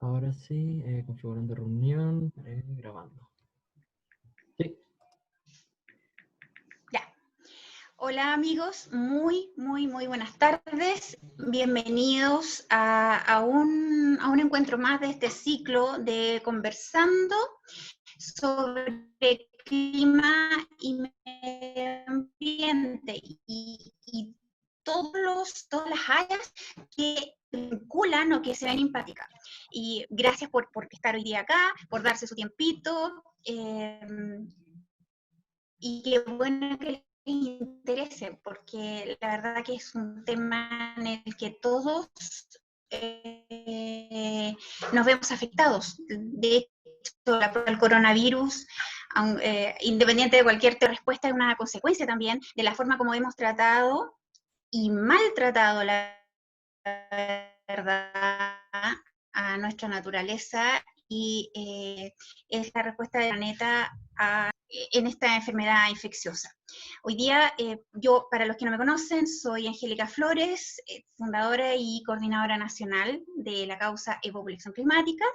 Ahora sí, configurando reunión, grabando. Sí. Ya. Hola amigos, muy buenas tardes. Bienvenidos a un encuentro más de este ciclo de conversando sobre clima y medio ambiente y todas las áreas que vinculan o que se ven empáticas. Y gracias por estar hoy día acá, por darse su tiempito. Y qué bueno que les interese, porque la verdad que es un tema en el que todos nos vemos afectados. De hecho, el coronavirus, independiente de cualquier respuesta, es una consecuencia también de la forma como hemos tratado y maltratado, la verdad, a nuestra naturaleza, y es la respuesta del planeta en esta enfermedad infecciosa. Hoy día, yo, para los que no me conocen, soy Angélica Flores, fundadora y coordinadora nacional de la causa Evopolación Climática,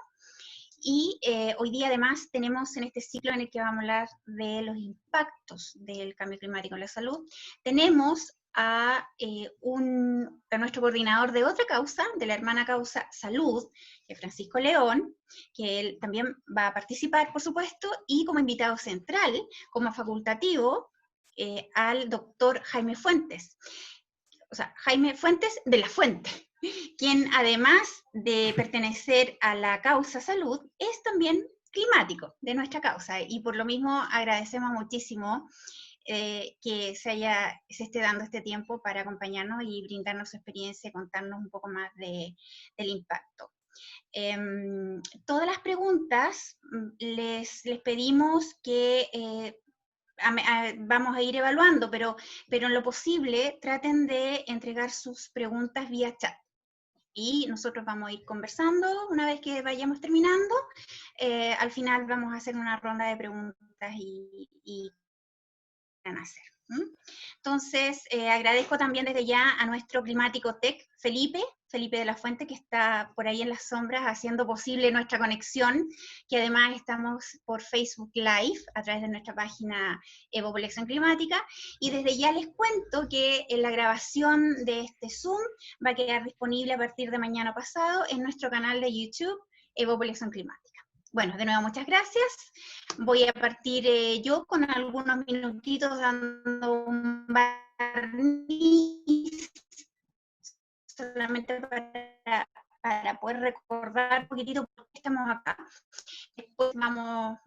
y hoy día además tenemos en este ciclo en el que vamos a hablar de los impactos del cambio climático en la salud, tenemos a nuestro coordinador de otra causa, de la hermana causa Salud, que es Francisco León, que él también va a participar, por supuesto, y como invitado central, como facultativo, al doctor Jaime Fuentes. O sea, Jaime Fuentes de la Fuente, quien además de pertenecer a la causa salud, es también climático de nuestra causa, y por lo mismo agradecemos muchísimo que se esté dando este tiempo para acompañarnos y brindarnos su experiencia y contarnos un poco más del impacto. Todas las preguntas les pedimos que vamos a ir evaluando, pero en lo posible traten de entregar sus preguntas vía chat. Y nosotros vamos a ir conversando una vez que vayamos terminando. Al final vamos a hacer una ronda de preguntas y van a hacer. Entonces, agradezco también desde ya a nuestro climático tech, Felipe de la Fuente, que está por ahí en las sombras haciendo posible nuestra conexión, que además estamos por Facebook Live a través de nuestra página Evopolación Climática, y desde ya les cuento que la grabación de este Zoom va a quedar disponible a partir de mañana pasado en nuestro canal de YouTube Evopolación Climática. Bueno, de nuevo muchas gracias. Voy a partir yo con algunos minutitos dando un barniz, solamente para poder recordar un poquitito por qué estamos acá. Después vamos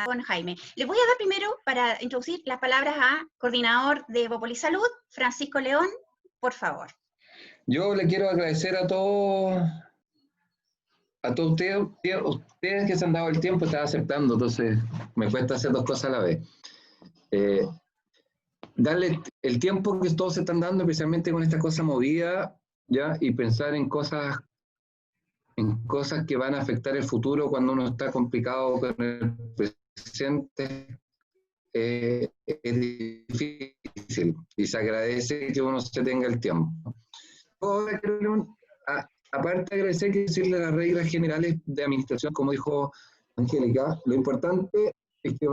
con Jaime. Les voy a dar primero, para introducir las palabras, a coordinador de Evópolis Salud, Francisco León, por favor. Yo le quiero agradecer a todos ustedes que se han dado el tiempo, están aceptando, entonces me cuesta hacer dos cosas a la vez. Darle el tiempo que todos se están dando, especialmente con esta cosa movida, ¿ya? Y pensar en cosas que van a afectar el futuro cuando uno está complicado con el presente, es difícil, y se agradece que uno se tenga el tiempo. Ahora creo aparte de agradecer, que decirle las reglas generales de administración, como dijo Angélica, lo importante es que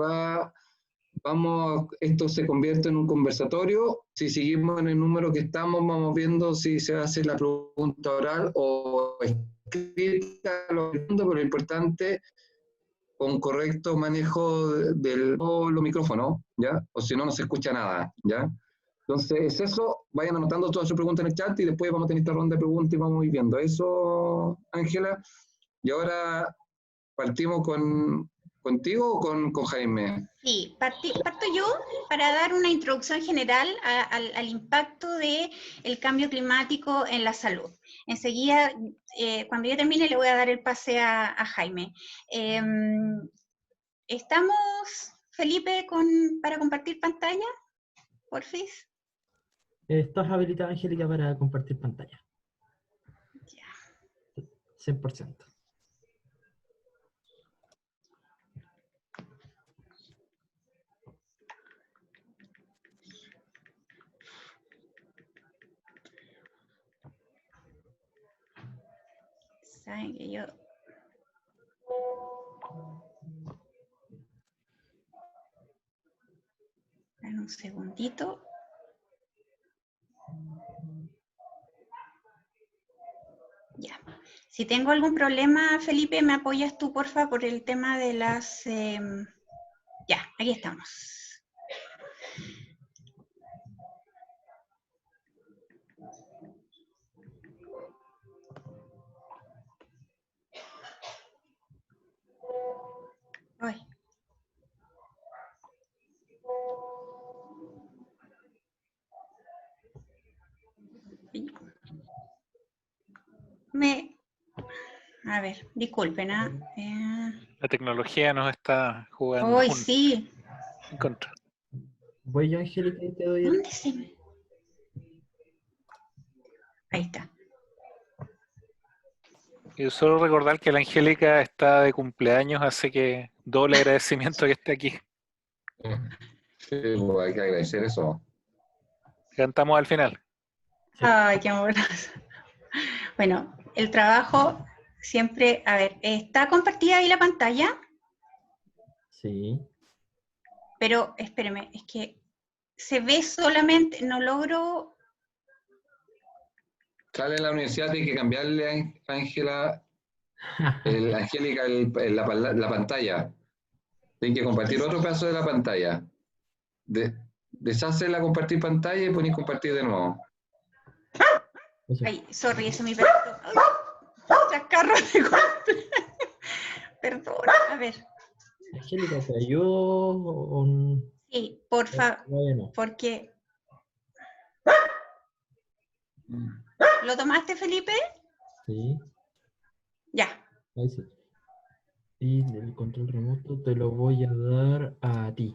esto se convierte en un conversatorio. Si seguimos en el número que estamos, vamos viendo si se hace la pregunta oral o escrita, pero lo importante, con correcto manejo de los micrófonos, ¿ya? O si no, no se escucha nada, ¿ya? Entonces, eso, vayan anotando todas sus preguntas en el chat y después vamos a tener esta ronda de preguntas y vamos a ir viendo eso, Ángela. Y ahora partimos contigo o con Jaime. Sí, parto yo para dar una introducción general al impacto del cambio climático en la salud. Enseguida, cuando yo termine, le voy a dar el pase a Jaime. ¿Estamos, Felipe, para compartir pantalla? Porfis. ¿Estás habilitada, Angélica, para compartir pantalla? Ya. 100%. Saben que yo En un segundito. Ya. Si tengo algún problema, Felipe, ¿me apoyas tú, porfa, por el tema de las... Ya, aquí estamos. Ay. A ver, disculpen, ¿ah? La tecnología nos está jugando Hoy sí. en contra. Voy yo, Angélica, y te doy el... ¿Dónde se me...? Ahí está. Y solo recordar que la Angélica está de cumpleaños, así que doble agradecimiento que esté aquí. Sí, pues hay que agradecer eso. Cantamos al final. Ay, qué amoroso. Bueno, el trabajo siempre... A ver, ¿está compartida ahí la pantalla? Sí. Pero, espéreme, es que se ve solamente... No logro... Sale en la universidad, hay que cambiarle a Angélica la pantalla. Tienen que compartir otro pedazo de la pantalla. Deshace la compartir pantalla y ponéis compartir de nuevo. Eso. Ay, sorry, ese es mi perrito. Ay, chascarro de golpe. Perdón, a ver. Angélica, ¿te ayudo o Sí, porfa, todavía no? porque... ¿Lo tomaste, Felipe? Sí, Ya. ahí sí. Y el control remoto te lo voy a dar a ti.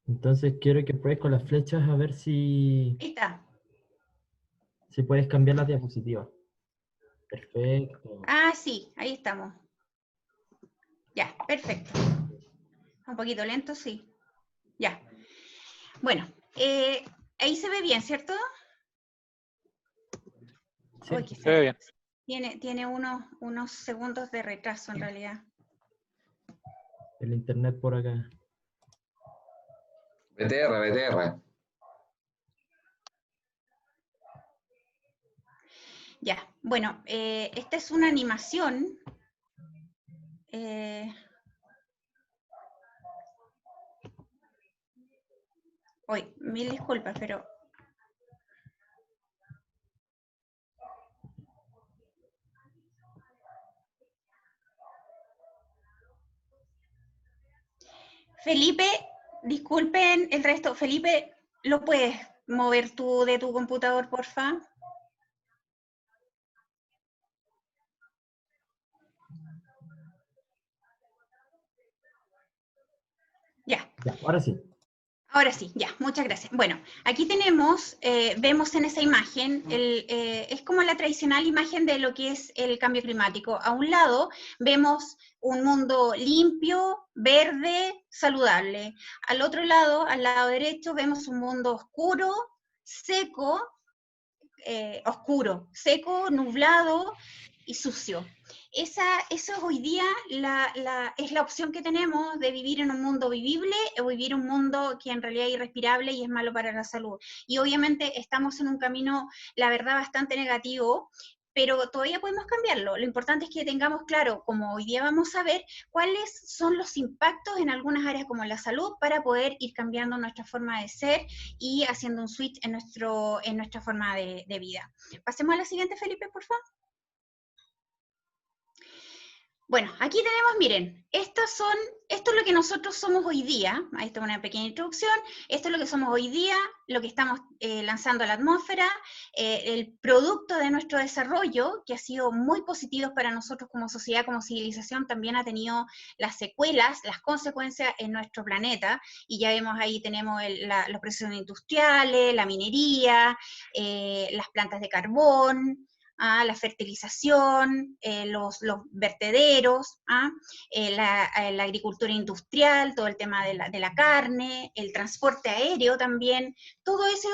Entonces quiero que pruebes con las flechas a ver Ahí está. si puedes cambiar las diapositivas. Perfecto. Ah, sí, ahí estamos. Ya, perfecto. Un poquito lento, sí. Ya. Bueno, ahí se ve bien, ¿cierto? Sí. Uy, qué Se ve feo. bien. Tiene unos segundos de retraso en realidad. El internet por acá. BTR. Ya, bueno, esta es una animación. Uy, mil disculpas, pero... Felipe, disculpen el resto. Felipe, ¿lo puedes mover tú de tu computador, porfa? Ya. Ya, ahora sí. Ahora sí, ya, muchas gracias. Bueno, aquí tenemos, vemos en esa imagen, es como la tradicional imagen de lo que es el cambio climático. A un lado vemos un mundo limpio, verde, saludable. Al otro lado, al lado derecho, vemos un mundo oscuro, seco, seco, nublado y sucio. Eso es hoy día es la opción que tenemos de vivir en un mundo vivible o vivir un mundo que en realidad es irrespirable y es malo para la salud. Y obviamente estamos en un camino, la verdad, bastante negativo, pero todavía podemos cambiarlo. Lo importante es que tengamos claro, como hoy día vamos a ver, cuáles son los impactos en algunas áreas como la salud para poder ir cambiando nuestra forma de ser y haciendo un switch en nuestra forma de vida. Pasemos a la siguiente, Felipe, por favor. Bueno, aquí tenemos, miren, esto es lo que nosotros somos hoy día, ahí está una pequeña introducción, esto es lo que somos hoy día, lo que estamos lanzando a la atmósfera, el producto de nuestro desarrollo, que ha sido muy positivo para nosotros como sociedad, como civilización, también ha tenido las secuelas, las consecuencias en nuestro planeta, y ya vemos ahí tenemos los procesos industriales, la minería, las plantas de carbón, la fertilización, los vertederos, la agricultura industrial, todo el tema de la carne, el transporte aéreo también, todo eso,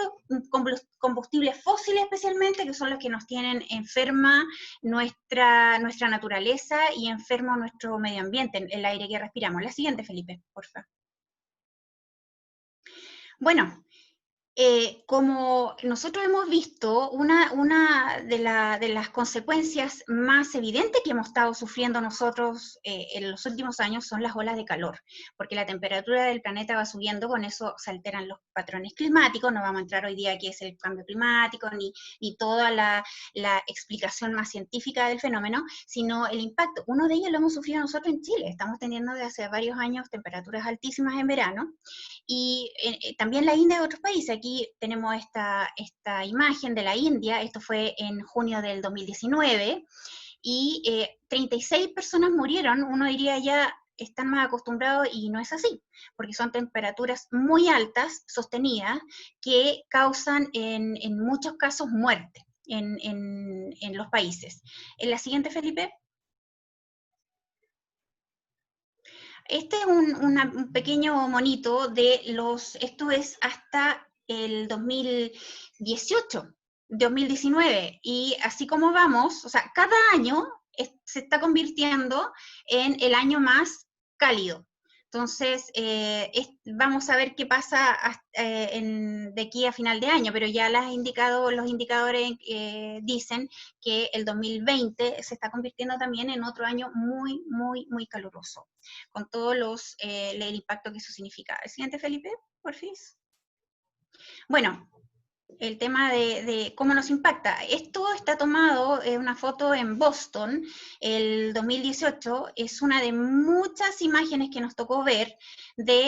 combustibles fósiles especialmente, que son los que nos tienen enferma nuestra naturaleza y enfermo nuestro medio ambiente, el aire que respiramos. La siguiente, Felipe, por favor. Bueno, como nosotros hemos visto, una de las consecuencias más evidentes que hemos estado sufriendo nosotros en los últimos años son las olas de calor, porque la temperatura del planeta va subiendo, con eso se alteran los patrones climáticos. No vamos a entrar hoy día a qué es el cambio climático, ni toda la explicación más científica del fenómeno, sino el impacto. Uno de ellos lo hemos sufrido nosotros en Chile. Estamos teniendo desde hace varios años temperaturas altísimas en verano, y también la India y otros países. Aquí tenemos esta imagen de la India. Esto fue en junio del 2019, y 36 personas murieron. Uno diría ya están más acostumbrados, y no es así, porque son temperaturas muy altas, sostenidas, que causan en muchos casos muerte en los países. En la siguiente, Felipe. Este es un pequeño monito de esto es hasta el 2018, 2019, y así como vamos, o sea, cada año se está convirtiendo en el año más cálido. Entonces, vamos a ver qué pasa de aquí a final de año, pero ya los indicadores dicen que el 2020 se está convirtiendo también en otro año muy, muy, muy caluroso, con todo el impacto que eso significa. ¿El siguiente, Felipe, porfis? Bueno, el tema de cómo nos impacta. Esto está tomado, una foto en Boston, el 2018, es una de muchas imágenes que nos tocó ver.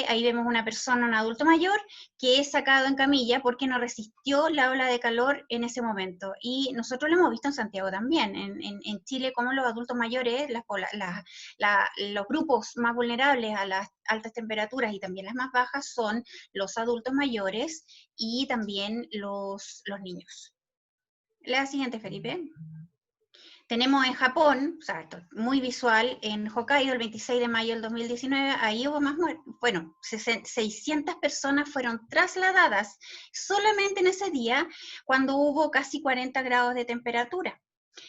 Ahí vemos una persona, un adulto mayor, que es sacado en camilla porque no resistió la ola de calor en ese momento. Y nosotros lo hemos visto en Santiago también, en Chile, como los adultos mayores, los grupos más vulnerables a las altas temperaturas y también las más bajas son los adultos mayores y también los niños. La siguiente, Felipe. Tenemos en Japón, o sea, esto es muy visual, en Hokkaido el 26 de mayo del 2019, ahí hubo más muertes. Bueno, 600 personas fueron trasladadas solamente en ese día, cuando hubo casi 40 grados de temperatura.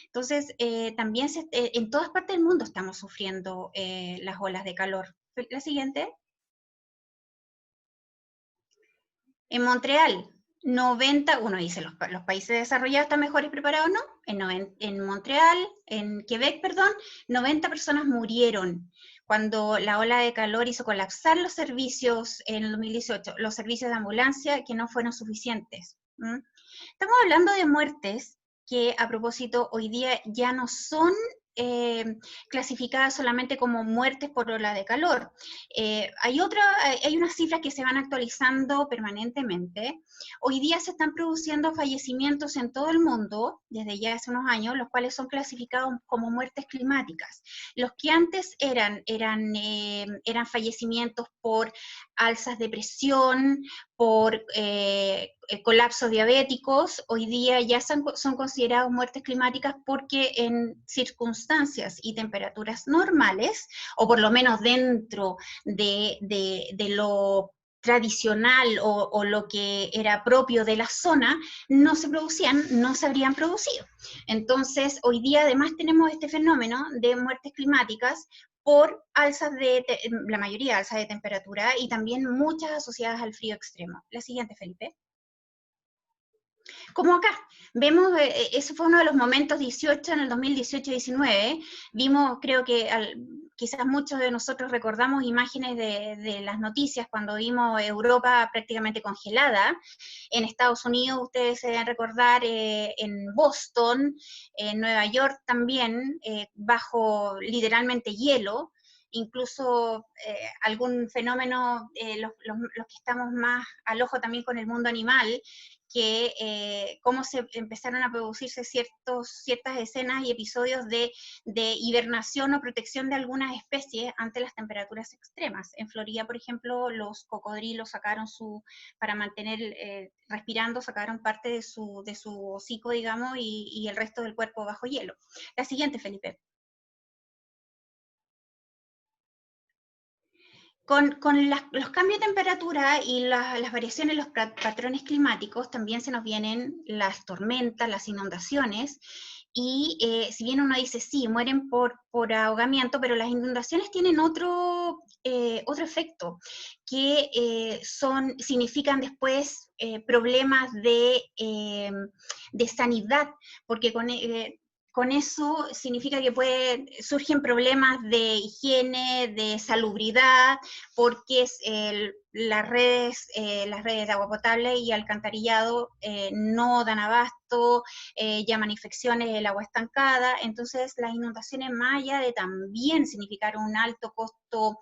Entonces, también en todas partes del mundo estamos sufriendo las olas de calor. La siguiente. En Montreal, uno dice, los países desarrollados están mejores preparados, ¿no? En Montreal, en Quebec, perdón, 90 personas murieron cuando la ola de calor hizo colapsar los servicios en el 2018, los servicios de ambulancia que no fueron suficientes. Estamos hablando de muertes que, a propósito, hoy día ya no son clasificadas solamente como muertes por ola de calor. Hay unas cifras que se van actualizando permanentemente. Hoy día se están produciendo fallecimientos en todo el mundo, desde ya hace unos años, los cuales son clasificados como muertes climáticas. Los que antes eran fallecimientos por alzas de presión, por colapsos diabéticos, hoy día ya son considerados muertes climáticas porque en circunstancias y temperaturas normales, o por lo menos dentro de lo tradicional o lo que era propio de la zona, no se habrían producido. Entonces, hoy día además tenemos este fenómeno de muertes climáticas por la mayoría alzas de temperatura, y también muchas asociadas al frío extremo. La siguiente, Felipe. Como acá, vemos, ese fue uno de los momentos 18, en el 2018-19, vimos, creo que quizás muchos de nosotros recordamos imágenes de las noticias cuando vimos Europa prácticamente congelada. En Estados Unidos, ustedes se deben recordar, en Boston, en Nueva York también, bajo literalmente hielo. incluso algún fenómeno, los que estamos más al ojo también con el mundo animal, que cómo se empezaron a producirse ciertas escenas y episodios de hibernación o protección de algunas especies ante las temperaturas extremas. En Florida, por ejemplo, los cocodrilos sacaron para mantener respirando, sacaron parte de su hocico, digamos, y el resto del cuerpo bajo hielo. La siguiente, Felipe. Con los cambios de temperatura y las variaciones en los patrones climáticos, también se nos vienen las tormentas, las inundaciones, y si bien uno dice, sí, mueren por ahogamiento, pero las inundaciones tienen otro efecto, que significan después problemas de sanidad, porque con eso significa que surgen problemas de higiene, de salubridad, porque las redes de agua potable y alcantarillado no dan abasto, llaman infecciones, el agua estancada. Entonces las inundaciones, más allá de también significar un alto costo,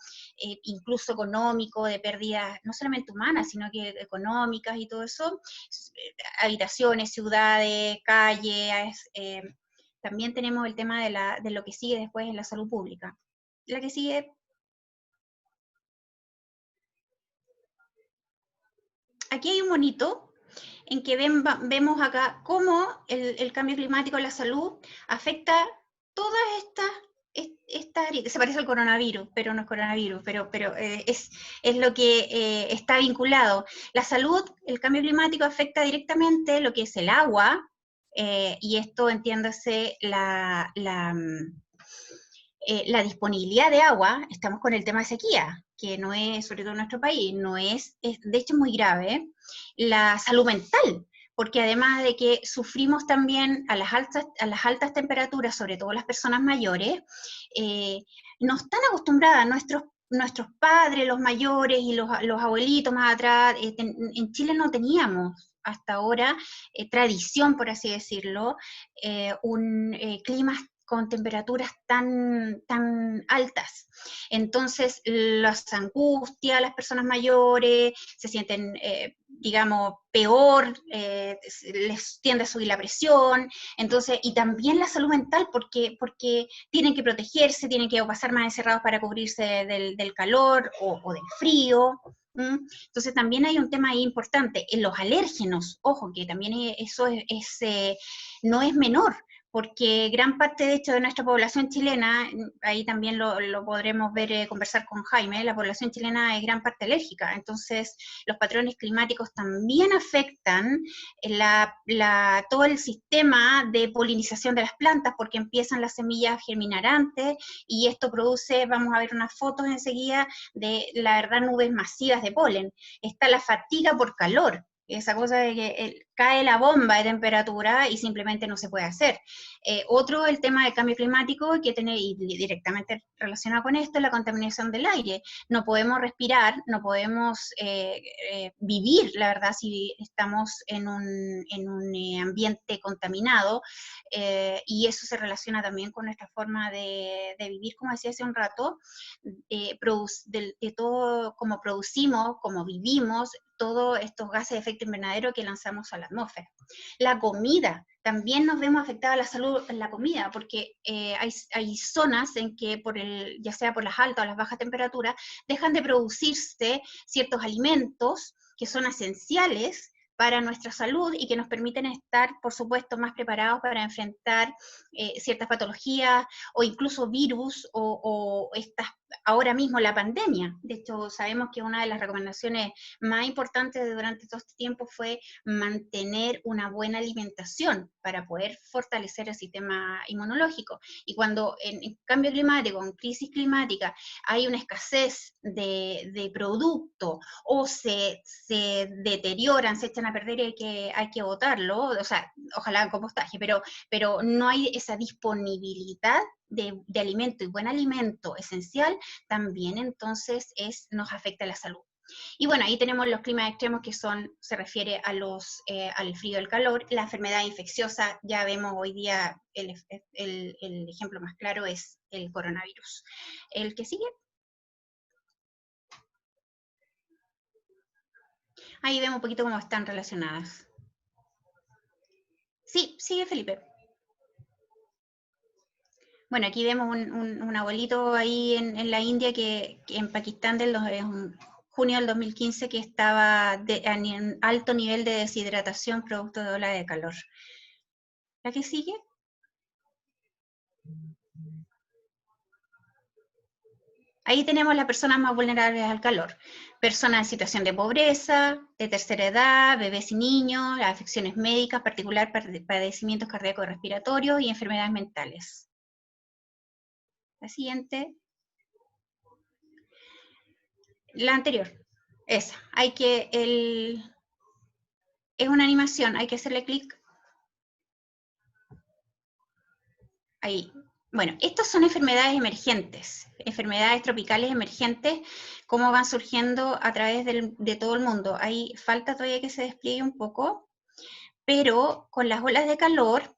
incluso económico, de pérdidas no solamente humanas, sino que económicas y todo eso, habitaciones, ciudades, calles, también tenemos el tema de lo que sigue después en la salud pública. La que sigue. Aquí hay un monito en que vemos acá cómo el cambio climático en la salud afecta todas estas áreas. Se parece al coronavirus, pero no es coronavirus, pero es lo que está vinculado. La salud, el cambio climático afecta directamente lo que es el agua, y esto, entiéndase, la disponibilidad de agua. Estamos con el tema de sequía, que no es, sobre todo en nuestro país, de hecho es muy grave. La salud mental, porque además de que sufrimos también a las altas temperaturas, sobre todo las personas mayores, no están acostumbradas nuestros padres, los mayores y los abuelitos más atrás. En Chile no teníamos hasta ahora tradición, por así decirlo, un clima con temperaturas tan altas. Entonces, las angustias, las personas mayores se sienten, digamos, peor, les tiende a subir la presión. Entonces, y también la salud mental, porque tienen que protegerse, tienen que pasar más encerrados para cubrirse del calor o del frío. Entonces también hay un tema ahí importante, en los alérgenos, ojo, que también eso no es menor, porque gran parte, de hecho, de nuestra población chilena, ahí también lo podremos ver, conversar con Jaime, la población chilena es gran parte alérgica. Entonces los patrones climáticos también afectan todo el sistema de polinización de las plantas, porque empiezan las semillas a germinar antes, y esto produce, vamos a ver unas fotos enseguida, de, la verdad, nubes masivas de polen. Está la fatiga por calor, esa cosa de que cae la bomba de temperatura y simplemente no se puede hacer. Otro, el tema del cambio climático, que tiene directamente relacionado con esto, es la contaminación del aire. No podemos respirar, no podemos vivir, la verdad, si estamos en un ambiente contaminado, y eso se relaciona también con nuestra forma de vivir, como decía hace un rato, de todo, como producimos, como vivimos, todos estos gases de efecto invernadero que lanzamos a la atmósfera. La comida, también nos vemos afectada a la salud en la comida, porque hay zonas en que, ya sea por las altas o las bajas temperaturas, dejan de producirse ciertos alimentos que son esenciales para nuestra salud y que nos permiten estar, por supuesto, más preparados para enfrentar ciertas patologías o incluso virus o ahora mismo la pandemia. De hecho, sabemos que una de las recomendaciones más importantes durante todo este tiempo fue mantener una buena alimentación para poder fortalecer el sistema inmunológico. Y cuando en cambio climático, en crisis climática, hay una escasez de producto o se deterioran, se echan a perder y hay que botarlo, o sea, ojalá en compostaje, pero no hay esa disponibilidad de alimento, y buen alimento esencial, también entonces nos afecta la salud. Y bueno, ahí tenemos los climas extremos que se refiere a al frío y al calor. La enfermedad infecciosa, ya vemos hoy día, el ejemplo más claro es el coronavirus. El que sigue. Ahí vemos un poquito cómo están relacionadas. Sí, sigue Felipe. Bueno, aquí vemos un abuelito ahí en la India, que en Pakistán junio del 2015, que estaba en un alto nivel de deshidratación producto de ola de calor. ¿La que sigue? Ahí tenemos las personas más vulnerables al calor. Personas en situación de pobreza, de tercera edad, bebés y niños, las afecciones médicas, particular padecimientos cardíacos respiratorios y enfermedades mentales. La siguiente. La anterior. Esa. Es una animación, hay que hacerle clic. Ahí. Bueno, estas son enfermedades emergentes, enfermedades tropicales emergentes, cómo van surgiendo a través de todo el mundo. Ahí falta todavía que se despliegue un poco, pero con las olas de calor,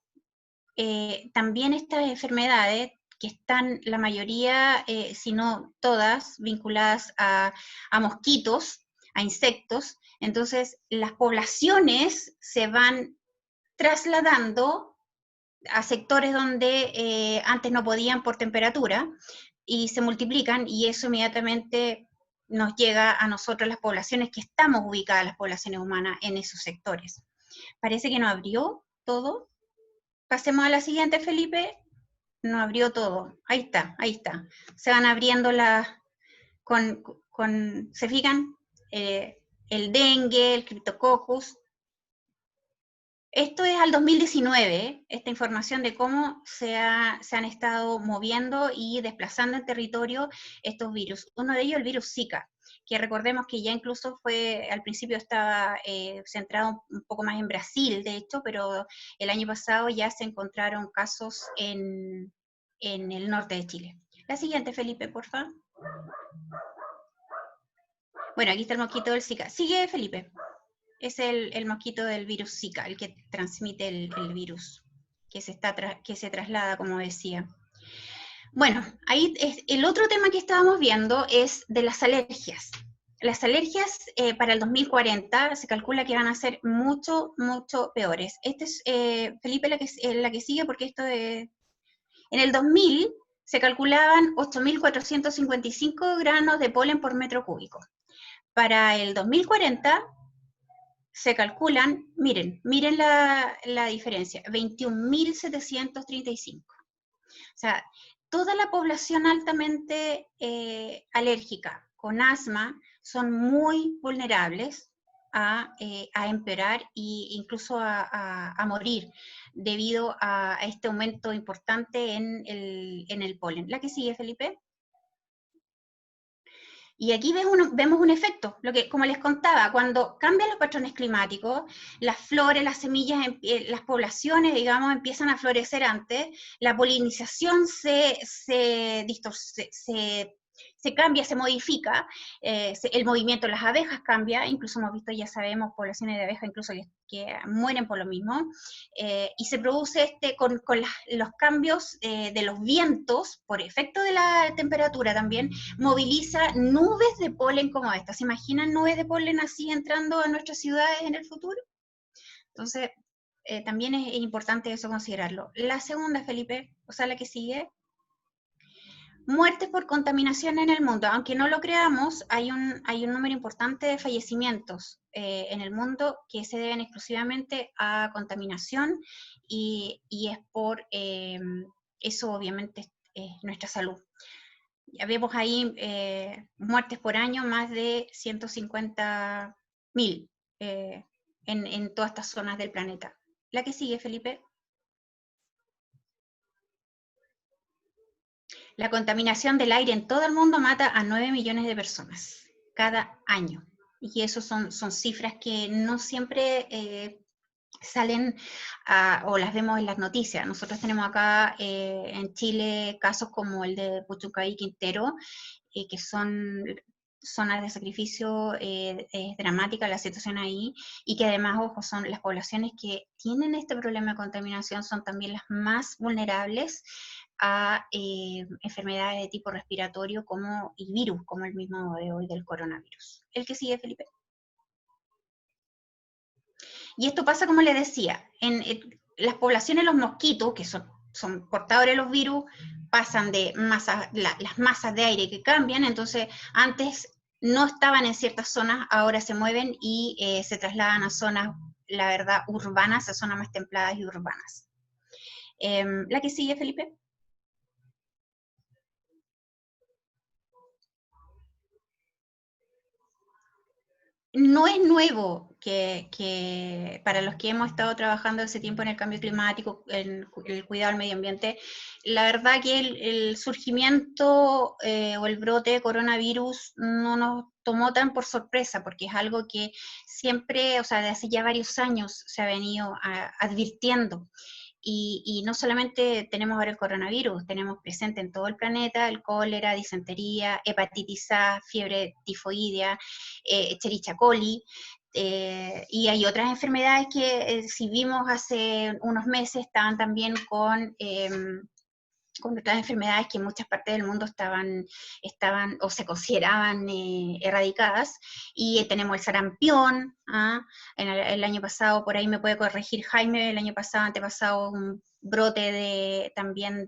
también estas enfermedades, que están la mayoría, si no todas, vinculadas a mosquitos, a insectos, entonces las poblaciones se van trasladando a sectores donde antes no podían por temperatura, y se multiplican, y eso inmediatamente nos llega a nosotros, las poblaciones que estamos ubicadas, las poblaciones humanas, en esos sectores. Parece que no abrió todo. Pasemos a la siguiente, Felipe. No abrió todo. Ahí está, ahí está. Se van abriendo ¿se fijan? El dengue, el criptococcus. Esto es al 2019, esta información de cómo se han estado moviendo y desplazando en territorio estos virus. Uno de ellos, el virus Zika, que recordemos que ya incluso al principio estaba centrado un poco más en Brasil, de hecho, pero el año pasado ya se encontraron casos en el norte de Chile. La siguiente, Felipe, por favor. Bueno, aquí está el mosquito del Zika. Sigue, Felipe. Es el mosquito del virus Zika, el que transmite el virus, que se traslada, como decía. Bueno, ahí el otro tema que estábamos viendo es de las alergias. Las alergias para el 2040 se calcula que van a ser mucho, mucho peores. Este es, Felipe, la que sigue, porque esto en el 2000 se calculaban 8.455 granos de polen por metro cúbico. Para el 2040 se calculan, miren la diferencia, 21.735. O sea, toda la población altamente alérgica con asma son muy vulnerables a empeorar e incluso a morir debido a este aumento importante en el polen. ¿La que sigue, Felipe? Y aquí vemos un efecto, como les contaba, cuando cambian los patrones climáticos, las flores, las semillas, las poblaciones, digamos, empiezan a florecer antes, la polinización se cambia, se modifica, el movimiento de las abejas cambia, incluso hemos visto, ya sabemos, poblaciones de abejas incluso que mueren por lo mismo, y se produce con los cambios de los vientos, por efecto de la temperatura también, moviliza nubes de polen como esta. ¿Se imaginan nubes de polen así entrando a nuestras ciudades en el futuro? Entonces, también es importante eso considerarlo. La segunda, Felipe, o sea, la que sigue. Muertes por contaminación en el mundo. Aunque no lo creamos, hay un número importante de fallecimientos en el mundo que se deben exclusivamente a contaminación, y es por eso, obviamente, es nuestra salud. Ya vemos ahí muertes por año, más de 150.000 en todas estas zonas del planeta. La que sigue, Felipe. La contaminación del aire en todo el mundo mata a 9 millones de personas cada año. Y eso son cifras que no siempre salen o las vemos en las noticias. Nosotros tenemos acá en Chile casos como el de Puchuncaví, Quintero, que son zonas de sacrificio, es dramática la situación ahí, y que además, ojo, son las poblaciones que tienen este problema de contaminación son también las más vulnerables a enfermedades de tipo respiratorio y virus, como el mismo de hoy del coronavirus. El que sigue, Felipe. Y esto pasa, como les decía, en las poblaciones, los mosquitos, que son portadores de los virus, pasan de las masas de aire que cambian, entonces antes no estaban en ciertas zonas, ahora se mueven y se trasladan a zonas, la verdad, urbanas, a zonas más templadas y urbanas. La que sigue, Felipe. No es nuevo que para los que hemos estado trabajando ese tiempo en el cambio climático, en el cuidado del medio ambiente, la verdad que el surgimiento o el brote de coronavirus no nos tomó tan por sorpresa, porque es algo que siempre, o sea, de hace ya varios años se ha venido advirtiendo. Y no solamente tenemos ahora el coronavirus, tenemos presente en todo el planeta el cólera, disentería, hepatitis A, fiebre tifoidea, Escherichia coli, y hay otras enfermedades que si vimos hace unos meses estaban también con otras enfermedades que en muchas partes del mundo estaban o se consideraban erradicadas, y tenemos el sarampión, el año pasado, por ahí me puede corregir Jaime, el año pasado, antepasado, un brote también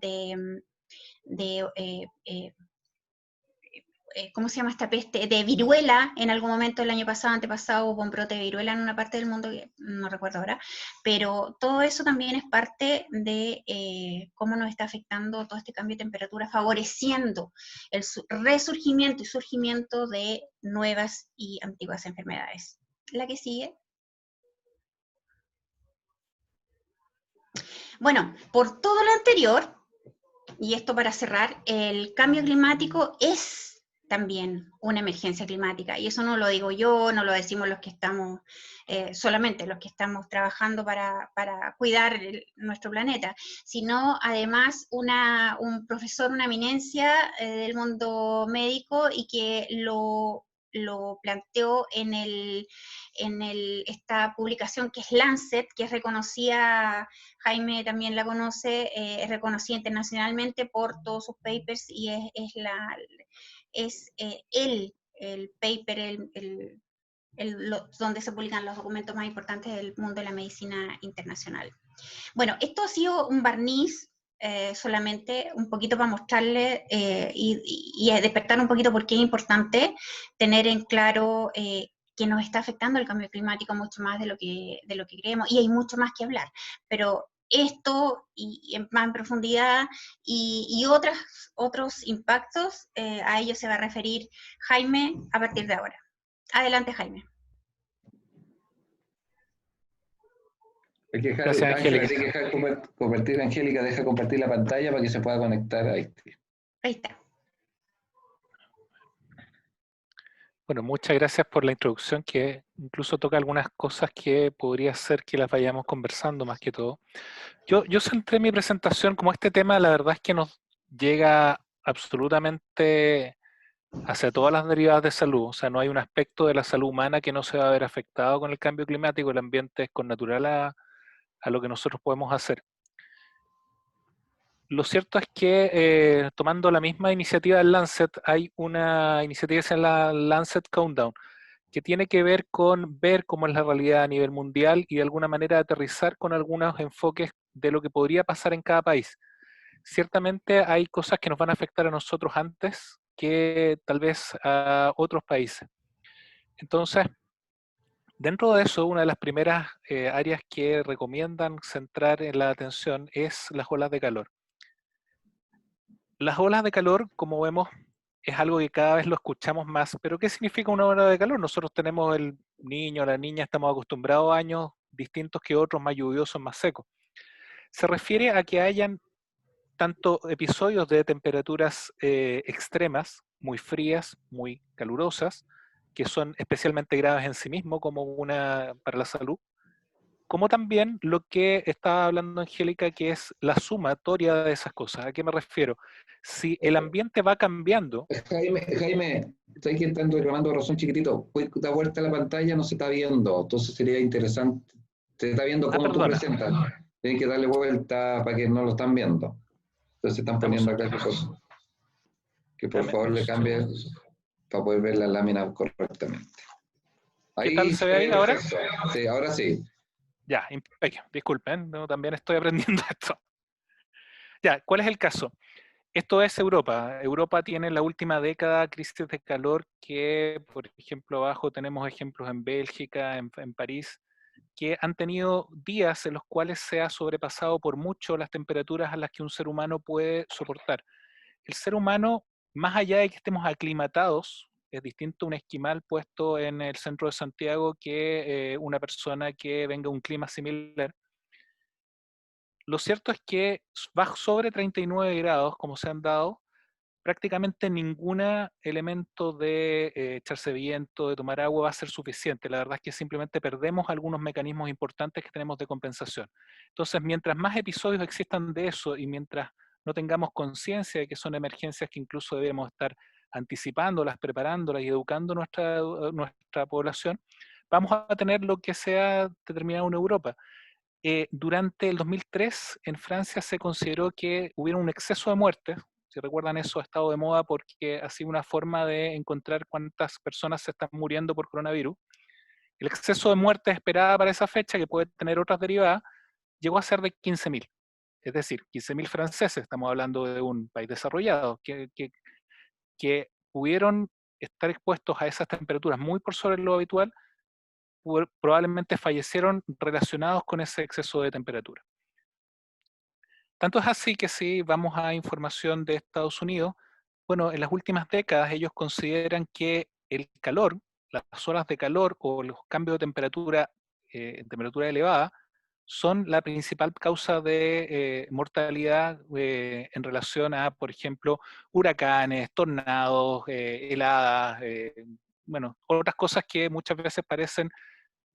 ¿cómo se llama esta peste? De viruela, en algún momento el año pasado, antepasado, hubo un brote de viruela en una parte del mundo que no recuerdo ahora, pero todo eso también es parte de cómo nos está afectando todo este cambio de temperatura, favoreciendo el resurgimiento y surgimiento de nuevas y antiguas enfermedades. La que sigue. Bueno, por todo lo anterior, y esto para cerrar, el cambio climático es también una emergencia climática, y eso no lo digo yo, no lo decimos los que estamos, solamente los que estamos trabajando para cuidar nuestro planeta, sino además un profesor, una eminencia del mundo médico, y que lo planteó en esta publicación que es Lancet, que es reconocida, Jaime también la conoce, es reconocida internacionalmente por todos sus papers, y es el paper, donde se publican los documentos más importantes del mundo de la medicina internacional. Bueno, esto ha sido un barniz, solamente un poquito para mostrarle y despertar un poquito por qué es importante tener en claro que nos está afectando el cambio climático mucho más de lo que creemos, y hay mucho más que hablar, pero esto y más en profundidad y otros impactos, a ellos se va a referir Jaime a partir de ahora. Adelante, Jaime. Gracias, Angélica. Hay que dejar compartir, Angélica, deja compartir la pantalla para que se pueda conectar ahí. Ahí está. Bueno, muchas gracias por la introducción, que incluso toca algunas cosas que podría ser que las vayamos conversando más que todo. Yo centré mi presentación como este tema, la verdad es que nos llega absolutamente hacia todas las derivadas de salud. O sea, no hay un aspecto de la salud humana que no se va a ver afectado con el cambio climático. El ambiente es connatural a lo que nosotros podemos hacer. Lo cierto es que tomando la misma iniciativa del Lancet, hay una iniciativa que se llama Lancet Countdown, que tiene que ver con ver cómo es la realidad a nivel mundial y de alguna manera aterrizar con algunos enfoques de lo que podría pasar en cada país. Ciertamente hay cosas que nos van a afectar a nosotros antes que tal vez a otros países. Entonces, dentro de eso, una de las primeras áreas que recomiendan centrar en la atención es las olas de calor. Las olas de calor, como vemos, es algo que cada vez lo escuchamos más, pero ¿qué significa una ola de calor? Nosotros tenemos el niño, la niña, estamos acostumbrados a años distintos que otros, más lluviosos, más secos. Se refiere a que hayan tanto episodios de temperaturas extremas, muy frías, muy calurosas, que son especialmente graves en sí mismo como para la salud, como también lo que estaba hablando Angélica, que es la sumatoria de esas cosas. ¿A qué me refiero? Si el ambiente va cambiando. Jaime, estoy que están reclamando razón chiquitito. Puedes dar vuelta a la pantalla, no se está viendo. Entonces sería interesante. Se está viendo cómo tú Perdona, presentas. Tienes que darle vuelta para que no lo están viendo. Entonces se están damos poniendo un acá segundo. que por Dame favor un le cambie segundo. para poder ver la lámina correctamente. ¿Qué tal Ahí se se ve ahí ve ahora? perfecto. Sí, ahora sí. Ya, impecable. Disculpen, yo también estoy aprendiendo esto. Ya, ¿cuál es el caso? Esto es Europa. Europa tiene en la última década crisis de calor que, por ejemplo, abajo tenemos ejemplos en Bélgica, en París, que han tenido días en los cuales se ha sobrepasado por mucho las temperaturas a las que un ser humano puede soportar. El ser humano, más allá de que estemos aclimatados, es distinto un esquimal puesto en el centro de Santiago que una persona que venga de un clima similar. Lo cierto es que bajo sobre 39 grados, como se han dado, prácticamente ningún elemento de echarse viento, de tomar agua va a ser suficiente. La verdad es que simplemente perdemos algunos mecanismos importantes que tenemos de compensación. Entonces, mientras más episodios existan de eso y mientras no tengamos conciencia de que son emergencias que incluso debemos estar anticipándolas, preparándolas y educando nuestra población, vamos a tener lo que se ha determinado en Europa. Durante el 2003 en Francia se consideró que hubiera un exceso de muertes. Si recuerdan, eso ha estado de moda porque ha sido una forma de encontrar cuántas personas se están muriendo por coronavirus. El exceso de muertes esperada para esa fecha, que puede tener otras derivadas, llegó a ser de 15.000. Es decir, 15.000 franceses, estamos hablando de un país desarrollado, que pudieron estar expuestos a esas temperaturas muy por sobre lo habitual, probablemente fallecieron relacionados con ese exceso de temperatura. Tanto es así que si vamos a información de Estados Unidos, bueno, en las últimas décadas ellos consideran que el calor, las olas de calor o los cambios de temperatura en temperatura elevada, son la principal causa de mortalidad en relación a, por ejemplo, huracanes, tornados, heladas, bueno, otras cosas que muchas veces parecen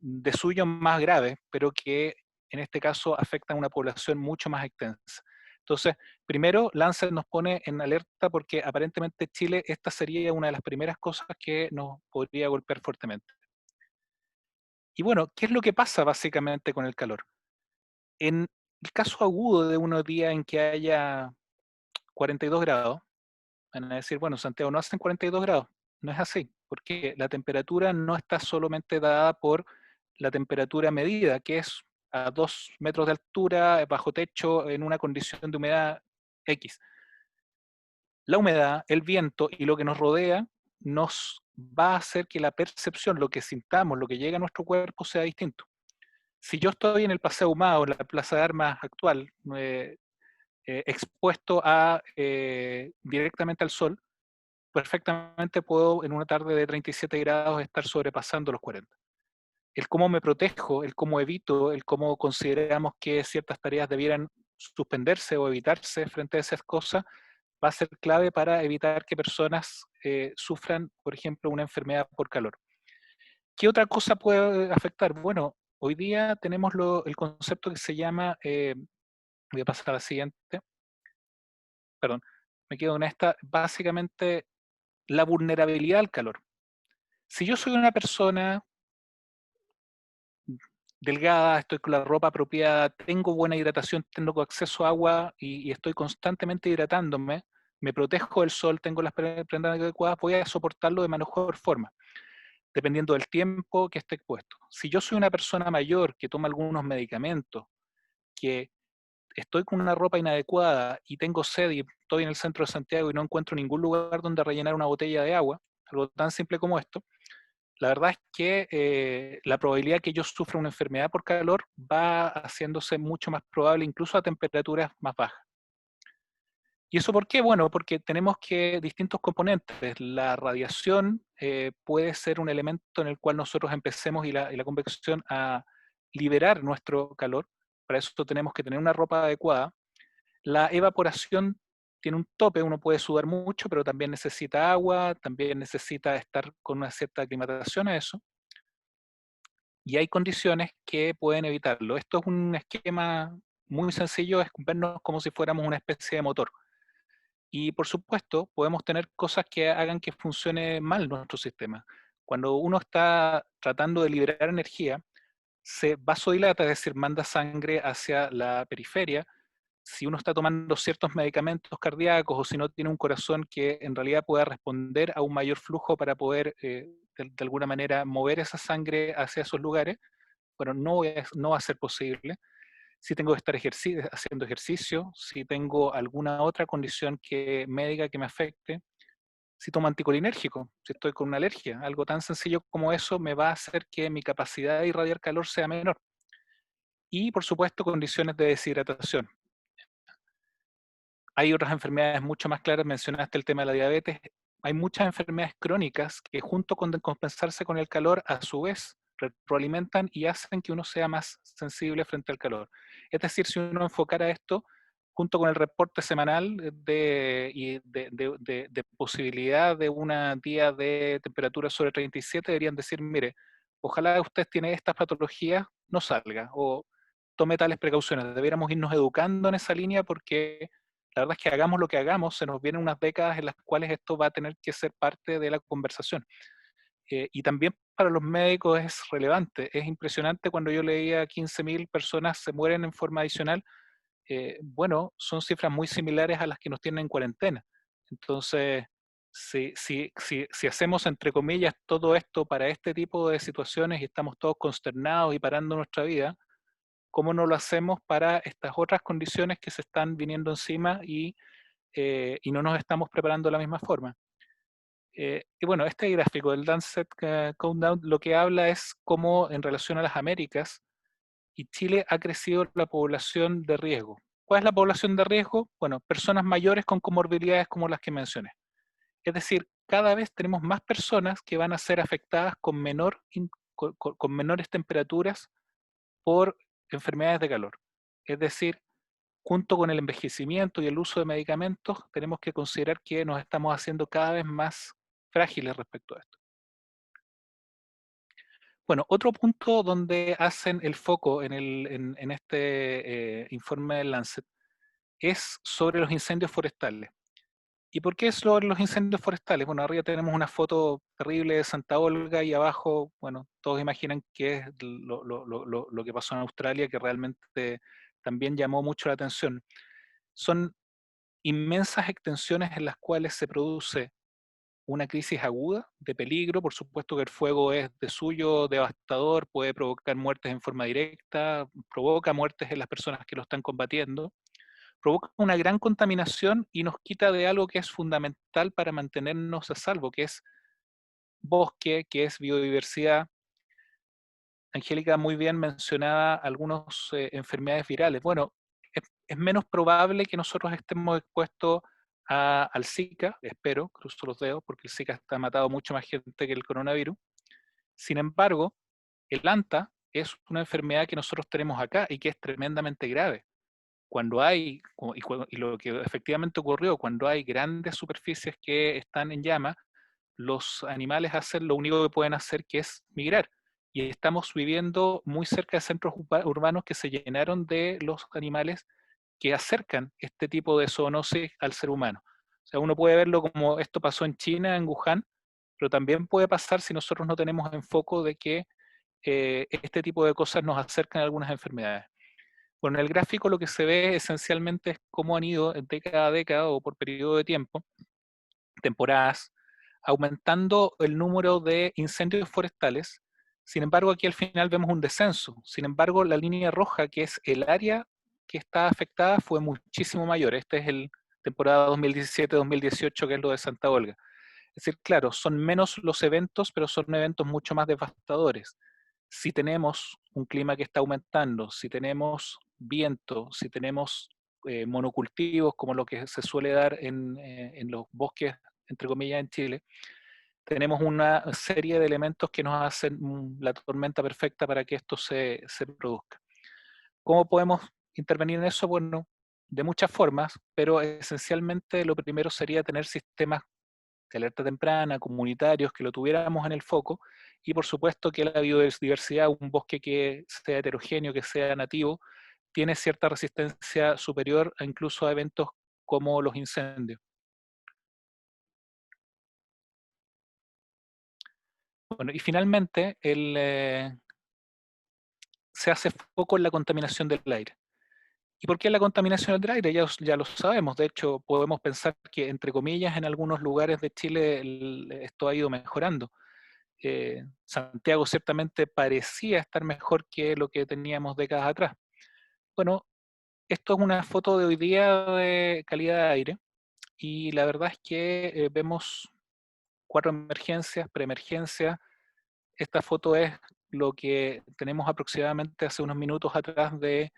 de suyo más graves, pero que en este caso afectan a una población mucho más extensa. Entonces, primero, Lancet nos pone en alerta porque aparentemente Chile, esta sería una de las primeras cosas que nos podría golpear fuertemente. Y bueno, ¿qué es lo que pasa básicamente con el calor? En el caso agudo de unos días en que haya 42 grados, van a decir, bueno, Santiago no hacen 42 grados. No es así, porque la temperatura no está solamente dada por la temperatura medida, que es a 2 metros de altura, bajo techo, en una condición de humedad X. La humedad, el viento y lo que nos rodea nos va a hacer que la percepción, lo que sintamos, lo que llega a nuestro cuerpo sea distinto. Si yo estoy en el Paseo Ahumado, en la Plaza de Armas actual, expuesto directamente al sol, perfectamente puedo en una tarde de 37 grados estar sobrepasando los 40. El cómo me protejo, el cómo evito, el cómo consideramos que ciertas tareas debieran suspenderse o evitarse frente a esas cosas, va a ser clave para evitar que personas sufran, por ejemplo, una enfermedad por calor. ¿Qué otra cosa puede afectar? Bueno, hoy día tenemos el concepto que se llama, voy a pasar a la siguiente, perdón, me quedo en esta, básicamente la vulnerabilidad al calor. Si yo soy una persona delgada, estoy con la ropa apropiada, tengo buena hidratación, tengo acceso a agua y estoy constantemente hidratándome, me protejo del sol, tengo las prendas adecuadas, voy a soportarlo de mejor forma, dependiendo del tiempo que esté expuesto. Si yo soy una persona mayor que toma algunos medicamentos, que estoy con una ropa inadecuada y tengo sed y estoy en el centro de Santiago y no encuentro ningún lugar donde rellenar una botella de agua, algo tan simple como esto, la verdad es que la probabilidad que yo sufra una enfermedad por calor va haciéndose mucho más probable, incluso a temperaturas más bajas. ¿Y eso por qué? Bueno, porque tenemos que distintos componentes. La radiación puede ser un elemento en el cual nosotros empecemos y la convección a liberar nuestro calor. Para eso tenemos que tener una ropa adecuada. La evaporación tiene un tope, uno puede sudar mucho, pero también necesita agua, también necesita estar con una cierta aclimatación a eso. y hay condiciones que pueden evitarlo. Esto es un esquema muy sencillo, es vernos como si fuéramos una especie de motor. Y por supuesto, podemos tener cosas que hagan que funcione mal nuestro sistema. Cuando uno está tratando de liberar energía, se vasodilata, es decir, manda sangre hacia la periferia. Si uno está tomando ciertos medicamentos cardíacos o si no tiene un corazón que en realidad pueda responder a un mayor flujo para poder de alguna manera mover esa sangre hacia esos lugares, bueno, no va a ser posible. Si tengo que estar haciendo ejercicio, si tengo alguna otra condición médica que me afecte, si tomo anticolinérgico, si estoy con una alergia, algo tan sencillo como eso me va a hacer que mi capacidad de irradiar calor sea menor. Y por supuesto condiciones de deshidratación. Hay otras enfermedades mucho más claras, mencionaste el tema de la diabetes. Hay muchas enfermedades crónicas que junto con compensarse con el calor, a su vez retroalimentan y hacen que uno sea más sensible frente al calor. Es decir, si uno enfocara esto junto con el reporte semanal de posibilidad de un día de temperatura sobre 37, deberían decir, mire, ojalá usted tiene estas patologías, no salga, o tome tales precauciones. Deberíamos irnos educando en esa línea porque la verdad es que hagamos lo que hagamos, se nos vienen unas décadas en las cuales esto va a tener que ser parte de la conversación. Y también para los médicos es relevante. Es impresionante cuando yo leía 15.000 personas se mueren en forma adicional. Bueno, son cifras muy similares a las que nos tienen en cuarentena. Entonces, si hacemos, entre comillas, todo esto para este tipo de situaciones y estamos todos consternados y parando nuestra vida, ¿cómo no lo hacemos para estas otras condiciones que se están viniendo encima y no nos estamos preparando de la misma forma? Y bueno, este gráfico del Lancet Countdown lo que habla es cómo en relación a las Américas y Chile ha crecido la población de riesgo. ¿Cuál es la población de riesgo? Bueno, personas mayores con comorbilidades como las que mencioné. Es decir, cada vez tenemos más personas que van a ser afectadas con menores temperaturas por enfermedades de calor. Es decir, junto con el envejecimiento y el uso de medicamentos, tenemos que considerar que nos estamos haciendo cada vez más frágiles respecto a esto. Bueno, otro punto donde hacen el foco en este informe del Lancet es sobre los incendios forestales. ¿Y por qué es sobre los incendios forestales? Bueno, arriba tenemos una foto terrible de Santa Olga y abajo, bueno, todos imaginan que es lo que pasó en Australia, que realmente también llamó mucho la atención. Son inmensas extensiones en las cuales se produce una crisis aguda de peligro. Por supuesto que el fuego es de suyo devastador, puede provocar muertes en forma directa, provoca muertes en las personas que lo están combatiendo, provoca una gran contaminación y nos quita de algo que es fundamental para mantenernos a salvo, que es bosque, que es biodiversidad. Angélica muy bien mencionaba algunas enfermedades virales. Bueno, es menos probable que nosotros estemos expuestos al Zika, espero, cruzo los dedos, porque el Zika está matado mucho más gente que el coronavirus. Sin embargo, el ANTA es una enfermedad que nosotros tenemos acá y que es tremendamente grave. Cuando hay, y lo que efectivamente ocurrió, cuando hay grandes superficies que están en llama, los animales hacen lo único que pueden hacer, que es migrar. Y estamos viviendo muy cerca de centros urbanos que se llenaron de los animales que acercan este tipo de zoonosis al ser humano. O sea, uno puede verlo como esto pasó en China, en Wuhan, pero también puede pasar si nosotros no tenemos enfoque de que este tipo de cosas nos acercan a algunas enfermedades. Bueno, en el gráfico lo que se ve esencialmente es cómo han ido década a década o por periodo de tiempo, temporadas, aumentando el número de incendios forestales. Sin embargo, aquí al final vemos un descenso. Sin embargo, la línea roja, que es el área que está afectada, fue muchísimo mayor. Este es el temporada 2017-2018, que es lo de Santa Olga. Es decir, claro, son menos los eventos, pero son eventos mucho más devastadores. Si tenemos un clima que está aumentando, si tenemos viento, si tenemos monocultivos como lo que se suele dar en los bosques, entre comillas, en Chile, tenemos una serie de elementos que nos hacen la tormenta perfecta para que esto se produzca. ¿Cómo podemos intervenir en eso? Bueno, de muchas formas, pero esencialmente lo primero sería tener sistemas de alerta temprana, comunitarios, que lo tuviéramos en el foco, y por supuesto que la biodiversidad, un bosque que sea heterogéneo, que sea nativo, tiene cierta resistencia superior a incluso a eventos como los incendios. Bueno, y finalmente, se hace foco en la contaminación del aire. ¿Y por qué la contaminación del aire? Ya lo sabemos. De hecho, podemos pensar que, entre comillas, en algunos lugares de Chile esto ha ido mejorando. Santiago ciertamente parecía estar mejor que lo que teníamos décadas atrás. Bueno, esto es una foto de hoy día de calidad de aire, y la verdad es que vemos 4 emergencias, preemergencias. Esta foto es lo que tenemos aproximadamente hace unos minutos atrás de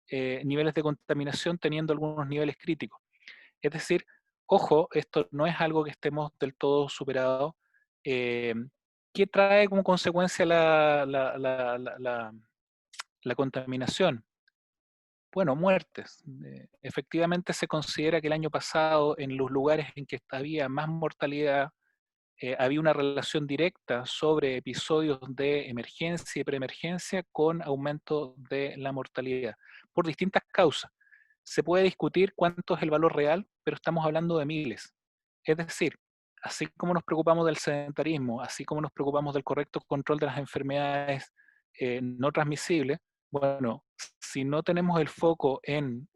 niveles de contaminación, teniendo algunos niveles críticos. Es decir, ojo, esto no es algo que estemos del todo superados. ¿Qué trae como consecuencia la contaminación? Bueno, muertes. Efectivamente se considera que el año pasado, en los lugares en que había más mortalidad, había una relación directa sobre episodios de emergencia y preemergencia con aumento de la mortalidad, por distintas causas. Se puede discutir cuánto es el valor real, pero estamos hablando de miles. Es decir, así como nos preocupamos del sedentarismo, así como nos preocupamos del correcto control de las enfermedades no transmisibles, bueno, si no tenemos el foco en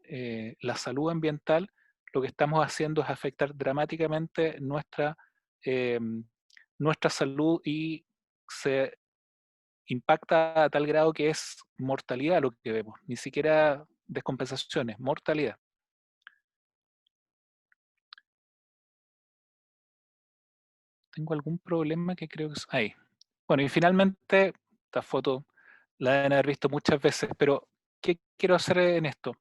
la salud ambiental, lo que estamos haciendo es afectar dramáticamente nuestra salud, y se impacta a tal grado que es mortalidad lo que vemos, ni siquiera descompensaciones, mortalidad. ¿Tengo algún problema que creo que es ahí? Bueno, y finalmente, esta foto la deben haber visto muchas veces, pero ¿qué quiero hacer en esto?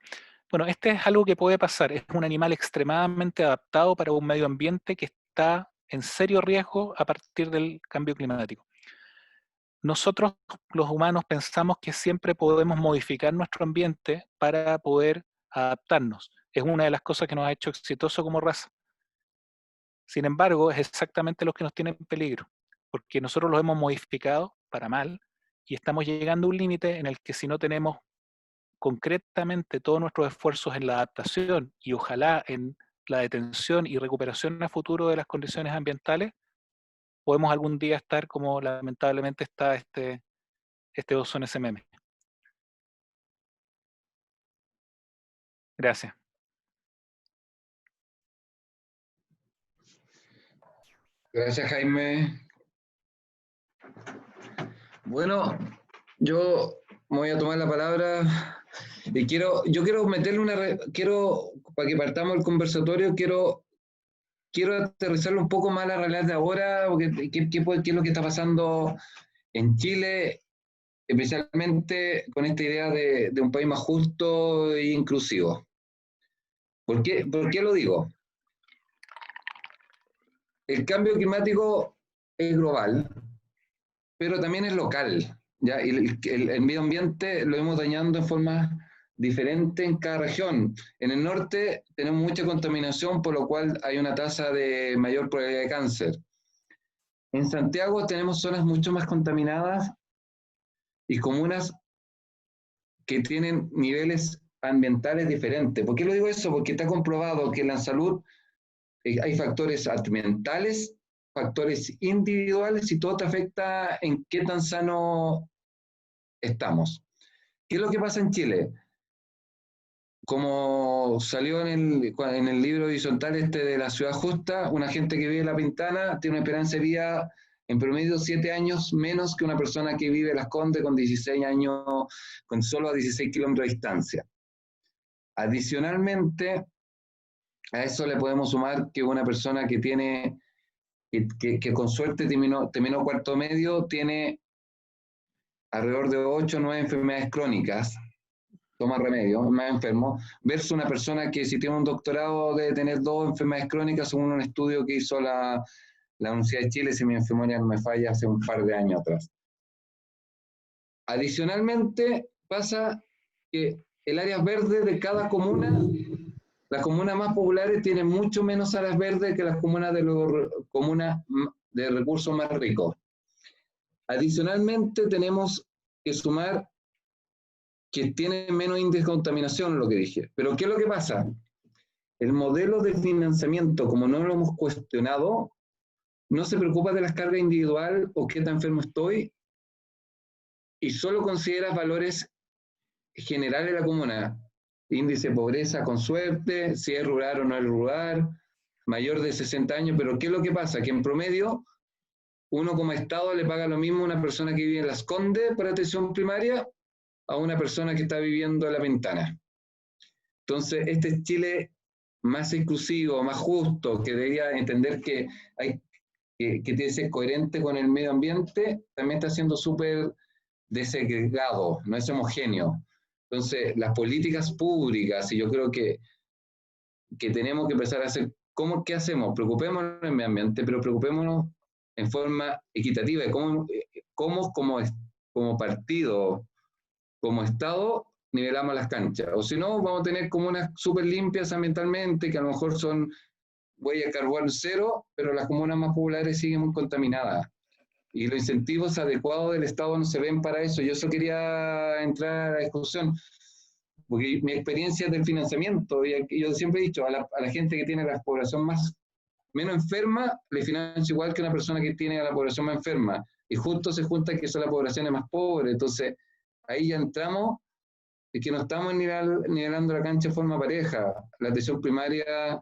Bueno, este es algo que puede pasar. Es un animal extremadamente adaptado para un medio ambiente que está en serio riesgo a partir del cambio climático. Nosotros, los humanos, pensamos que siempre podemos modificar nuestro ambiente para poder adaptarnos. Es una de las cosas que nos ha hecho exitosos como raza. Sin embargo, es exactamente lo que nos tiene en peligro, porque nosotros lo hemos modificado para mal, y estamos llegando a un límite en el que, si no tenemos concretamente todos nuestros esfuerzos en la adaptación y ojalá en la detención y recuperación a futuro de las condiciones ambientales, podemos algún día estar como lamentablemente está este oso en ese meme. Gracias. Gracias, Jaime. Bueno, yo me voy a tomar la palabra y yo quiero meterle para que partamos el conversatorio, quiero aterrizarlo un poco más a la realidad de ahora, porque qué es lo que está pasando en Chile, especialmente con esta idea de un país más justo e inclusivo. ¿Por qué lo digo? El cambio climático es global, pero también es local, ¿ya? Y el medio ambiente lo hemos dañando en forma diferente en cada región. En el norte tenemos mucha contaminación, por lo cual hay una tasa de mayor probabilidad de cáncer. En Santiago tenemos zonas mucho más contaminadas y comunas que tienen niveles ambientales diferentes. ¿Por qué lo digo eso? Porque está comprobado que en la salud hay factores ambientales, factores individuales, y todo te afecta en qué tan sano estamos. ¿Qué es lo que pasa en Chile? Como salió en el libro horizontal de La Ciudad Justa, una gente que vive en La Pintana tiene una esperanza de vida en promedio 7 años menos que una persona que vive en Las Condes con 16 años, con solo a 16 kilómetros de distancia. Adicionalmente, a eso le podemos sumar que una persona que tiene, que con suerte terminó cuarto medio, tiene alrededor de 8 o 9 enfermedades crónicas, toma remedio, es más enfermo, versus una persona que, si tiene un doctorado, debe tener 2 enfermedades crónicas, según un estudio que hizo la Universidad de Chile, si mi memoria no me falla, hace un par de años atrás. Adicionalmente, pasa que el área verde de cada comuna Las comunas más populares tienen mucho menos áreas verdes que las comunas de recursos más ricos. Adicionalmente, tenemos que sumar que tienen menos índice de contaminación, lo que dije. Pero ¿qué es lo que pasa? El modelo de financiamiento, como no lo hemos cuestionado, no se preocupa de las cargas individuales o qué tan enfermo estoy, y solo considera valores generales de la comuna. Índice de pobreza con suerte, si es rural o no es rural, mayor de 60 años, pero ¿qué es lo que pasa? Que en promedio, uno como Estado le paga lo mismo a una persona que vive en Las Condes para atención primaria a una persona que está viviendo en La Pintana. Entonces, este es Chile más inclusivo, más justo, que debería entender que tiene que ser coherente con el medio ambiente, también está siendo súper desegregado, no es homogéneo. Entonces, las políticas públicas, y yo creo que tenemos que empezar a hacer, ¿qué hacemos? Preocupémonos del medio ambiente, pero preocupémonos en forma equitativa, de cómo como partido, como Estado, nivelamos las canchas. O si no, vamos a tener comunas súper limpias ambientalmente, que a lo mejor son huella de carbono cero, pero las comunas más populares siguen muy contaminadas. Y los incentivos adecuados del Estado no se ven para eso. Yo eso quería entrar a la discusión, porque mi experiencia del financiamiento, y yo siempre he dicho, a la gente que tiene la población menos enferma, le financio igual que una persona que tiene a la población más enferma. Y justo se junta que son las poblaciones más pobres. Entonces, ahí ya entramos, y que no estamos nivelando la cancha de forma pareja. La atención primaria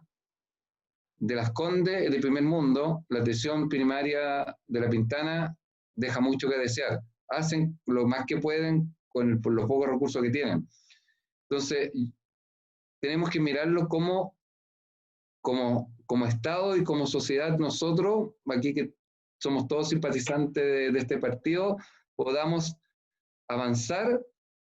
de Las Condes es de primer mundo, la atención primaria de La Pintana deja mucho que desear. Hacen lo más que pueden por los pocos recursos que tienen. Entonces, tenemos que mirarlo como Estado y como sociedad, nosotros, aquí que somos todos simpatizantes de este partido, podamos avanzar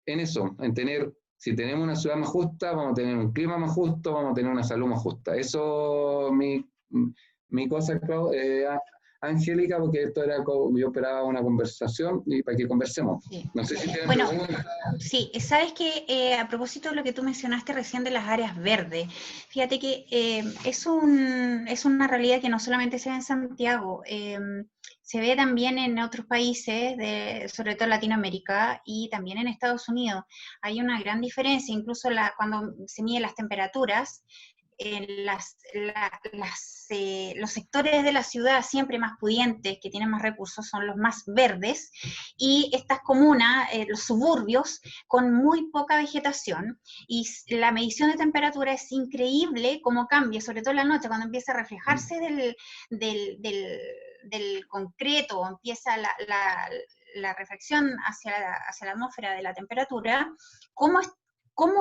en eso, en tener, si tenemos una ciudad más justa, vamos a tener un clima más justo, vamos a tener una salud más justa. Eso mi cosa, Angélica, porque esto era, yo esperaba una conversación y para que conversemos. Sí. No sé si tienen preguntas. Sí, sabes que a propósito de lo que tú mencionaste recién de las áreas verdes, fíjate que es una realidad que no solamente se ve en Santiago, se ve también en otros países, sobre todo en Latinoamérica y también en Estados Unidos. Hay una gran diferencia, incluso cuando se miden las temperaturas, los sectores de la ciudad siempre más pudientes, que tienen más recursos, son los más verdes, y estas comunas, los suburbios, con muy poca vegetación, y la medición de temperatura es increíble cómo cambia, sobre todo en la noche, cuando empieza a reflejarse del concreto, empieza la reflexión hacia la atmósfera de la temperatura, cómo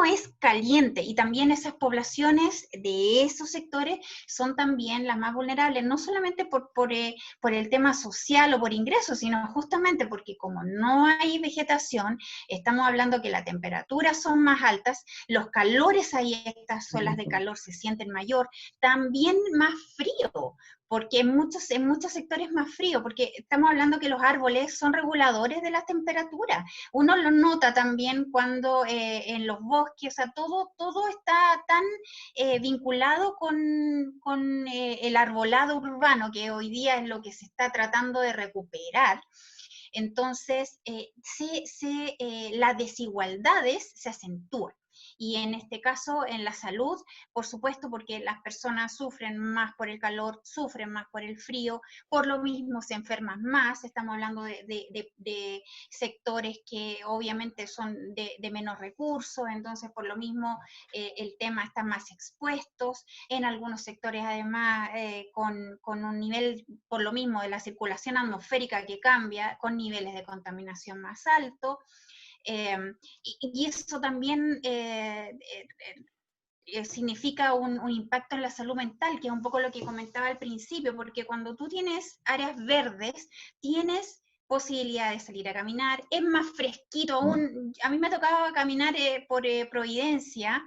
es caliente, y también esas poblaciones de esos sectores son también las más vulnerables, no solamente por el tema social o por ingresos, sino justamente porque como no hay vegetación, estamos hablando que las temperaturas son más altas, los calores ahí, estas olas de calor se sienten mayor, también más frío, porque en muchos sectores más frío, porque estamos hablando que los árboles son reguladores de la temperatura. Uno lo nota también cuando en los bosques, o sea, todo está tan vinculado con el arbolado urbano, que hoy día es lo que se está tratando de recuperar. Entonces, las desigualdades se acentúan. Y en este caso, en la salud, por supuesto, porque las personas sufren más por el calor, sufren más por el frío, por lo mismo se enferman más, estamos hablando de sectores que obviamente son de menos recursos, entonces por lo mismo el tema está más expuestos, en algunos sectores además con un nivel, por lo mismo, de la circulación atmosférica que cambia, con niveles de contaminación más altos. Y eso también significa un impacto en la salud mental, que es un poco lo que comentaba al principio, porque cuando tú tienes áreas verdes, tienes posibilidad de salir a caminar, es más fresquito aún. A mí me tocaba caminar por Providencia,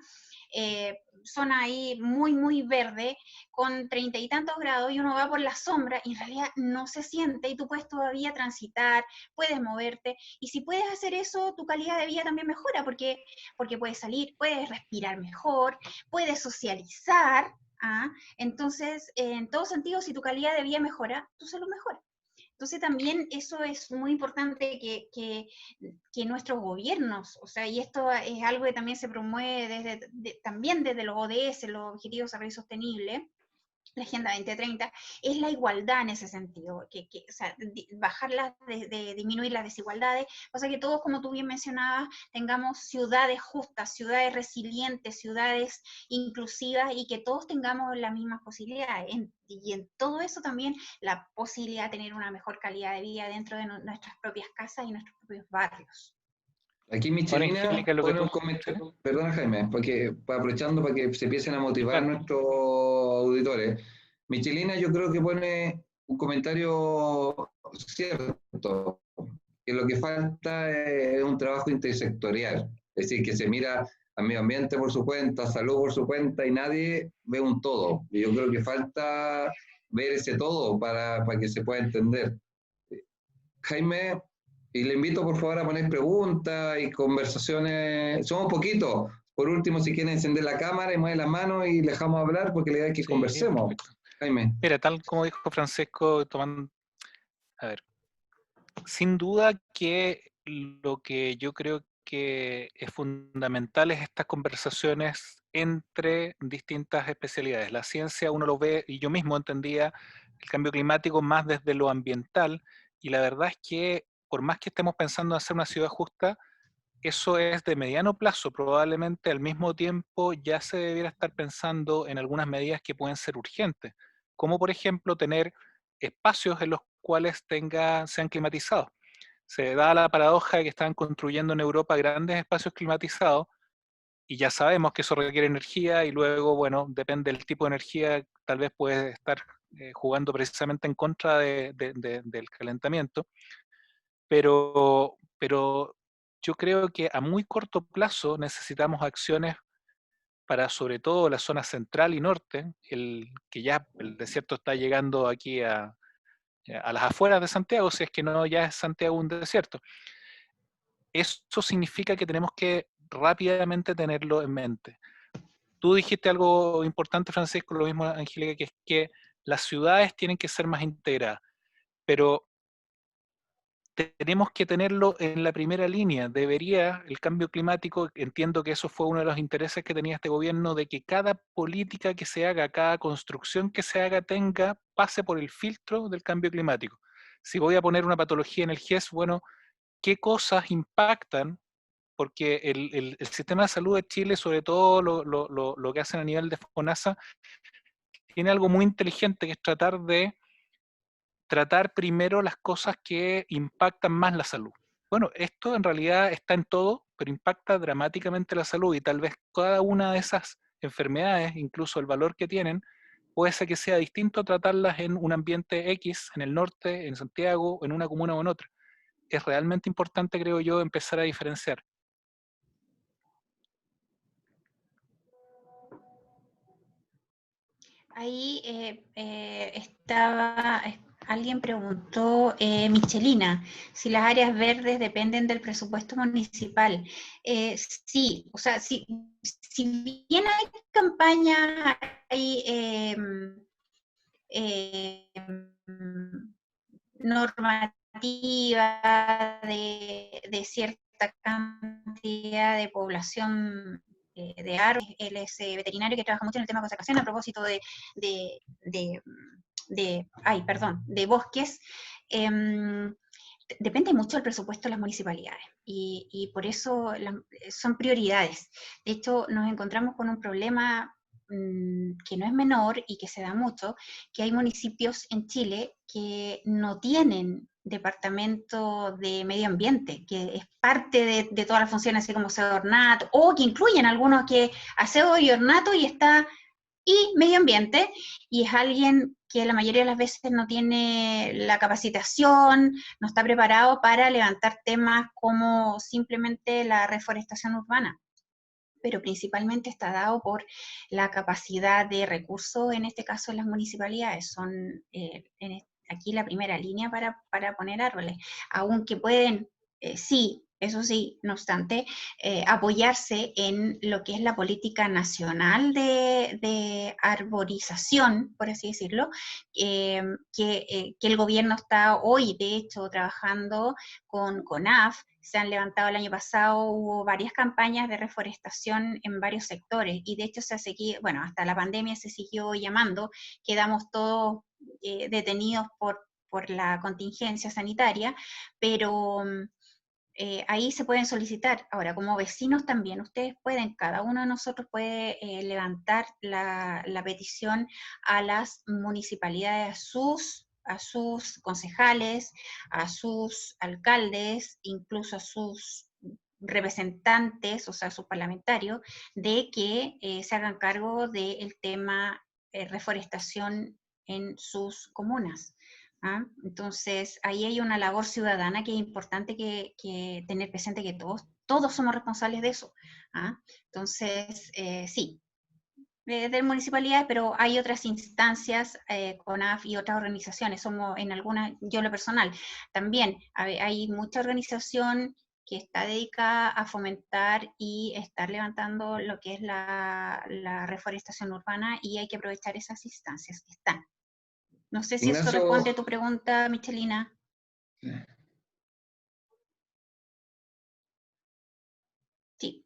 zona ahí muy, muy verde, con 30 y tantos grados, y uno va por la sombra y en realidad no se siente, y tú puedes todavía transitar, puedes moverte, y si puedes hacer eso, tu calidad de vida también mejora, porque puedes salir, puedes respirar mejor, puedes socializar. Entonces, en todo sentido, si tu calidad de vida mejora, tu salud mejora. Entonces también eso es muy importante que nuestros gobiernos, o sea, y esto es algo que también se promueve también desde los ODS, los Objetivos de Desarrollo Sostenible, la Agenda 2030, es la igualdad en ese sentido, o sea, bajarlas, disminuir las desigualdades, o sea que todos, como tú bien mencionabas, tengamos ciudades justas, ciudades resilientes, ciudades inclusivas, y que todos tengamos las mismas posibilidades. Y en todo eso también la posibilidad de tener una mejor calidad de vida dentro de nuestras propias casas y nuestros propios barrios. Aquí Ahora, Michelina Angélica, lo que pone tú... un comentario, perdona Jaime, porque aprovechando para que se empiecen a motivar Claro. nuestros auditores. Michelina yo creo que pone un comentario cierto, que lo que falta es un trabajo intersectorial, es decir, que se mira al medio ambiente por su cuenta, salud por su cuenta, y nadie ve un todo. Y yo creo que falta ver ese todo para que se pueda entender. Jaime, y le invito por favor a poner preguntas y conversaciones. Somos poquitos. Por último, si quieren encender la cámara y mover la mano y le dejamos hablar, porque la idea es que Sí, conversemos. perfecto. Jaime. Mira, tal como dijo Francisco, a ver, sin duda que lo que yo creo que es fundamental es estas conversaciones entre distintas especialidades. La ciencia uno lo ve, y yo mismo entendía el cambio climático más desde lo ambiental, y la verdad es que por más que estemos pensando en hacer una ciudad justa, eso es de mediano plazo. Probablemente al mismo tiempo ya se debiera estar pensando en algunas medidas que pueden ser urgentes, como por ejemplo tener espacios en los cuales sean climatizados. Se da la paradoja de que están construyendo en Europa grandes espacios climatizados, y ya sabemos que eso requiere energía, y luego, bueno, depende del tipo de energía, tal vez puede estar jugando precisamente en contra del calentamiento, pero yo creo que a muy corto plazo necesitamos acciones para, sobre todo, la zona central y norte, que ya el desierto está llegando aquí a las afueras de Santiago, si es que no ya es Santiago un desierto. Eso significa que tenemos que rápidamente tenerlo en mente. Tú dijiste algo importante, Francisco, lo mismo, Angélica, que es que las ciudades tienen que ser más integradas, pero tenemos que tenerlo en la primera línea. Debería el cambio climático, entiendo que eso fue uno de los intereses que tenía este gobierno, de que cada política que se haga, cada construcción que se haga, pase por el filtro del cambio climático. Si voy a poner una patología en el GES, bueno, ¿qué cosas impactan? Porque el sistema de salud de Chile, sobre todo lo que hacen a nivel de FONASA, tiene algo muy inteligente, que es tratar primero las cosas que impactan más la salud. Bueno, esto en realidad está en todo, pero impacta dramáticamente la salud, y tal vez cada una de esas enfermedades, incluso el valor que tienen, puede ser que sea distinto tratarlas en un ambiente X, en el norte, en Santiago, en una comuna o en otra. Es realmente importante, creo yo, empezar a diferenciar. Ahí alguien preguntó, Michelina, si las áreas verdes dependen del presupuesto municipal. Sí, o sea, si bien hay campañas, hay normativa de cierta cantidad de población de árboles. Él es veterinario que trabaja mucho en el tema de conservación a propósito de bosques. Depende mucho del presupuesto de las municipalidades, y por eso son prioridades. De hecho, nos encontramos con un problema que no es menor y que se da mucho, que hay municipios en Chile que no tienen departamento de medio ambiente, que es parte de todas las funciones, así como aseo, ornato, o que incluyen algunos que aseo y ornato y medio ambiente, y es alguien que la mayoría de las veces no tiene la capacitación, no está preparado para levantar temas como simplemente la reforestación urbana. pero principalmente está dado por la capacidad de recursos, en este caso en las municipalidades, son aquí la primera línea para poner árboles, aunque pueden, sí, eso sí, no obstante, apoyarse en lo que es la política nacional de arborización, por así decirlo, que el gobierno está hoy, de hecho, trabajando con CONAF. Se han levantado el año pasado, hubo varias campañas de reforestación en varios sectores, y de hecho se ha seguido, bueno, hasta la pandemia se siguió llamando, quedamos todos detenidos por la contingencia sanitaria, pero ahí se pueden solicitar. Ahora, como vecinos también, ustedes pueden, cada uno de nosotros puede levantar la petición a las municipalidades, a sus concejales, a sus alcaldes, incluso a sus representantes, o sea, a sus parlamentarios, de que se hagan cargo del tema reforestación en sus comunas. ¿Ah? Entonces, ahí hay una labor ciudadana que es importante que tener presente, que todos somos responsables de eso. ¿Ah? Entonces, sí, de municipalidades, pero hay otras instancias, CONAF y otras organizaciones, somos en algunas, yo lo personal, también hay mucha organización que está dedicada a fomentar y estar levantando lo que es la reforestación urbana, y hay que aprovechar esas instancias que están. No sé si eso Ignacio, responde a tu pregunta, Michelina. Sí.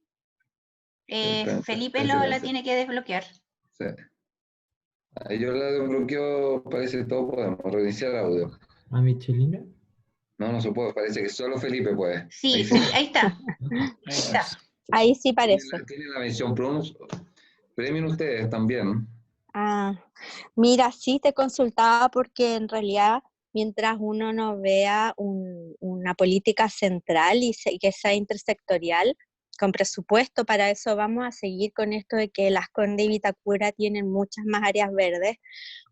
Felipe la tiene que desbloquear. Sí. Ahí yo la desbloqueo, parece que todos podemos reiniciar audio. ¿A Michelina? No, no se puede, parece que solo Felipe puede. Sí, ahí está. Ahí está. Ahí sí parece. Tiene la mención premium ustedes también. Ah, mira, sí te consultaba porque en realidad mientras uno no vea una política central y que sea intersectorial, con presupuesto para eso, vamos a seguir con esto de que Las Condes y Vitacura tienen muchas más áreas verdes,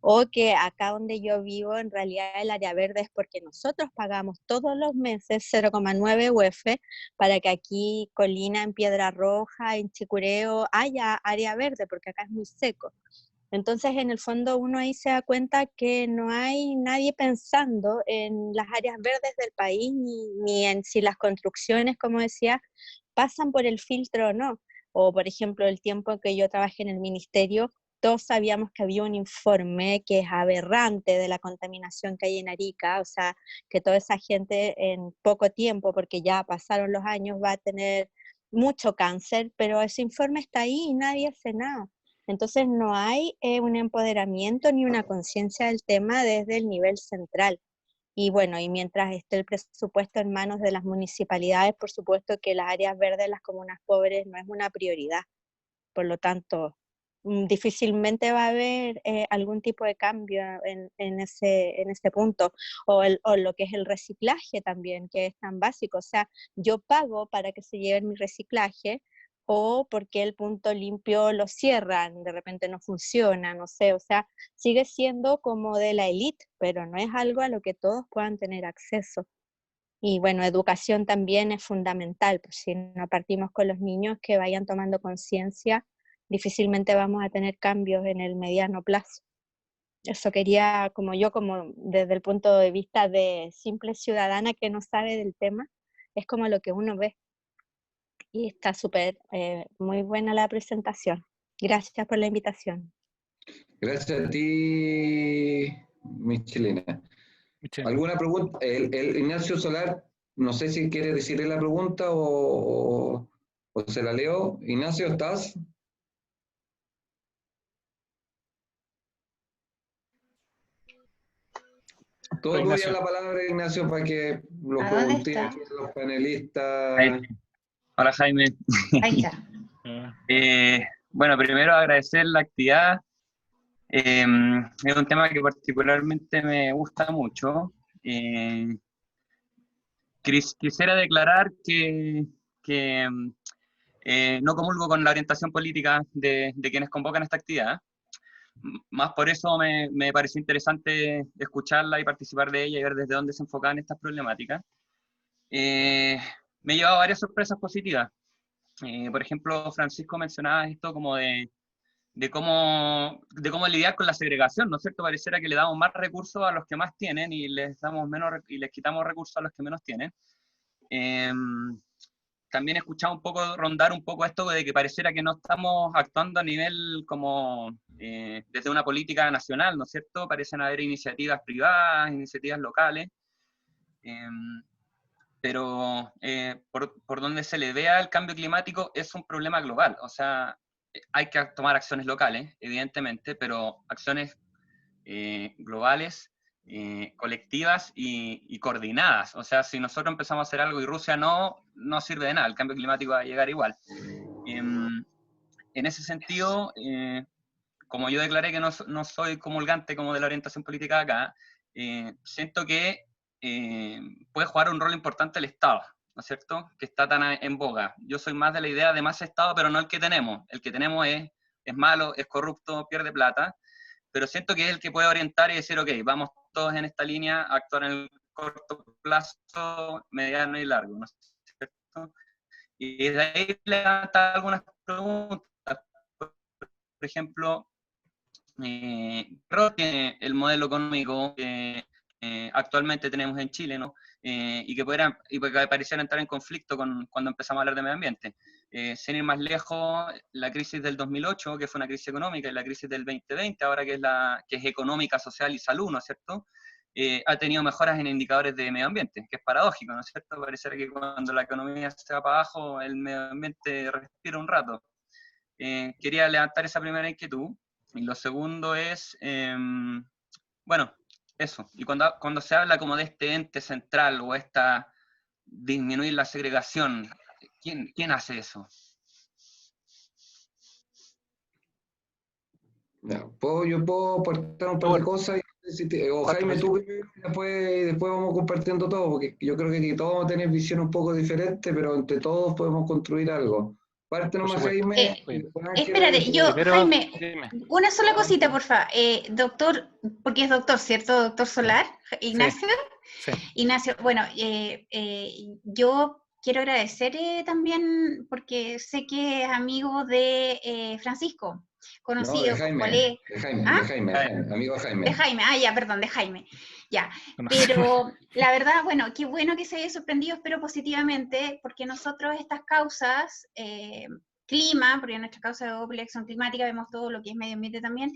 o que acá donde yo vivo en realidad el área verde es porque nosotros pagamos todos los meses 0,9 UF para que aquí Colina, en Piedra Roja, en Chicureo haya área verde, porque acá es muy seco. Entonces, en el fondo, uno ahí se da cuenta que no hay nadie pensando en las áreas verdes del país, ni en si las construcciones, como decía, pasan por el filtro o no. O, por ejemplo, el tiempo que yo trabajé en el ministerio, todos sabíamos que había un informe que es aberrante de la contaminación que hay en Arica, o sea, que toda esa gente en poco tiempo, porque ya pasaron los años, va a tener mucho cáncer, pero ese informe está ahí y nadie hace nada. Entonces no hay un empoderamiento ni una conciencia del tema desde el nivel central. Y bueno, y mientras esté el presupuesto en manos de las municipalidades, por supuesto que las áreas verdes, las comunas pobres, no es una prioridad. Por lo tanto, difícilmente va a haber algún tipo de cambio en ese punto. O lo que es el reciclaje también, que es tan básico. O sea, yo pago para que se lleven mi reciclaje, o porque el punto limpio lo cierran, de repente no funciona, no sé, o sea, sigue siendo como de la élite, pero no es algo a lo que todos puedan tener acceso. Y bueno, educación también es fundamental, pues si no partimos con los niños que vayan tomando conciencia, difícilmente vamos a tener cambios en el mediano plazo. Eso quería, como desde el punto de vista de simple ciudadana que no sabe del tema, es como lo que uno ve. Y está súper, muy buena la presentación. Gracias por la invitación. Gracias a ti, Michelina. ¿Alguna pregunta? El Ignacio Solar, no sé si quiere decirle la pregunta o se la leo. Ignacio, ¿estás? Todo tuya la palabra, Ignacio, para que los pregunté los panelistas. Ahí. Hola, Jaime. Ahí está. Bueno, primero agradecer la actividad. Es un tema que particularmente me gusta mucho. Quisiera declarar que no comulgo con la orientación política de quienes convocan esta actividad. Más por eso me pareció interesante escucharla y participar de ella y ver desde dónde se enfocaban estas problemáticas. Me he llevado varias sorpresas positivas. Por ejemplo, Francisco mencionaba esto como de cómo lidiar con la segregación, ¿no es cierto? Pareciera que le damos más recursos a los que más tienen y les damos y les quitamos recursos a los que menos tienen. También he escuchado un poco, rondar un poco esto de que pareciera que no estamos actuando a nivel como desde una política nacional, ¿no es cierto? Parecen haber iniciativas privadas, iniciativas locales, pero por donde se le vea el cambio climático es un problema global, o sea, hay que tomar acciones locales, evidentemente, pero acciones globales, colectivas y coordinadas. O sea, si nosotros empezamos a hacer algo y Rusia no sirve de nada, el cambio climático va a llegar igual. En ese sentido, como yo declaré que no soy comulgante como de la orientación política de acá, siento que puede jugar un rol importante el Estado, ¿no es cierto? Que está tan en boga. Yo soy más de la idea de más Estado, pero no el que tenemos. El que tenemos es malo, es corrupto, pierde plata, pero siento que es el que puede orientar y decir, ok, vamos todos en esta línea a actuar en el corto plazo, mediano y largo, ¿no es cierto? Y de ahí levantar algunas preguntas. Por ejemplo, creo que el modelo económico que actualmente tenemos en Chile, ¿no? Y que pareciera entrar en conflicto cuando empezamos a hablar de medio ambiente. Sin ir más lejos, la crisis del 2008, que fue una crisis económica, y la crisis del 2020, ahora que es económica, social y salud, ¿no es cierto? Ha tenido mejoras en indicadores de medio ambiente, que es paradójico, ¿no es cierto? Pareciera que cuando la economía se va para abajo, el medio ambiente respira un rato. Quería levantar esa primera inquietud. Y lo segundo es, bueno, eso. Y cuando se habla como de este ente central o esta disminuir la segregación, ¿quién hace eso? Ya, yo puedo aportar un par de cosas, o Jaime, tú primero, y después vamos compartiendo todo, porque yo creo que todos vamos a tener visiones un poco diferentes, pero entre todos podemos construir algo. Parte nomás, Jaime. Espérate, Jaime, una sola cosita, por favor. Doctor, porque es doctor, ¿cierto? Doctor Solar, Ignacio. Sí. Ignacio, bueno, yo quiero agradecer también, porque sé que es amigo de Francisco, conocido, no, de Jaime, colega. De Jaime, amigo de Jaime. De Jaime, ya, perdón, de Jaime. Ya, pero la verdad, bueno, qué bueno que se haya sorprendido, espero positivamente, porque nosotros estas causas, clima, porque en nuestra causa de acción climática vemos todo lo que es medio ambiente también,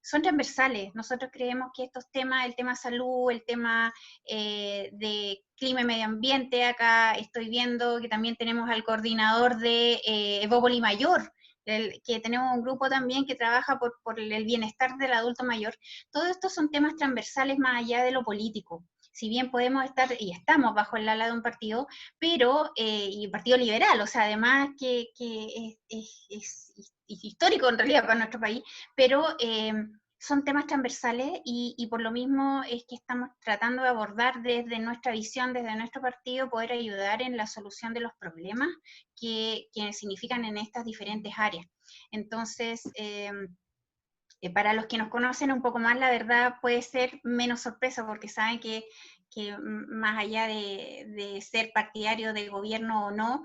son transversales. Nosotros creemos que estos temas, el tema salud, el tema de clima y medio ambiente, acá estoy viendo que también tenemos al coordinador de Evópoli Mayor, que tenemos un grupo también que trabaja por el bienestar del adulto mayor. Todo esto son temas transversales más allá de lo político. Si bien podemos estar y estamos bajo el ala de un partido, pero, y un partido liberal, o sea, además que es histórico en realidad para nuestro país, pero son temas transversales y por lo mismo es que estamos tratando de abordar desde nuestra visión, desde nuestro partido, poder ayudar en la solución de los problemas que significan en estas diferentes áreas. Entonces, para los que nos conocen un poco más, la verdad puede ser menos sorpresa, porque saben que más allá de ser partidario del gobierno o no,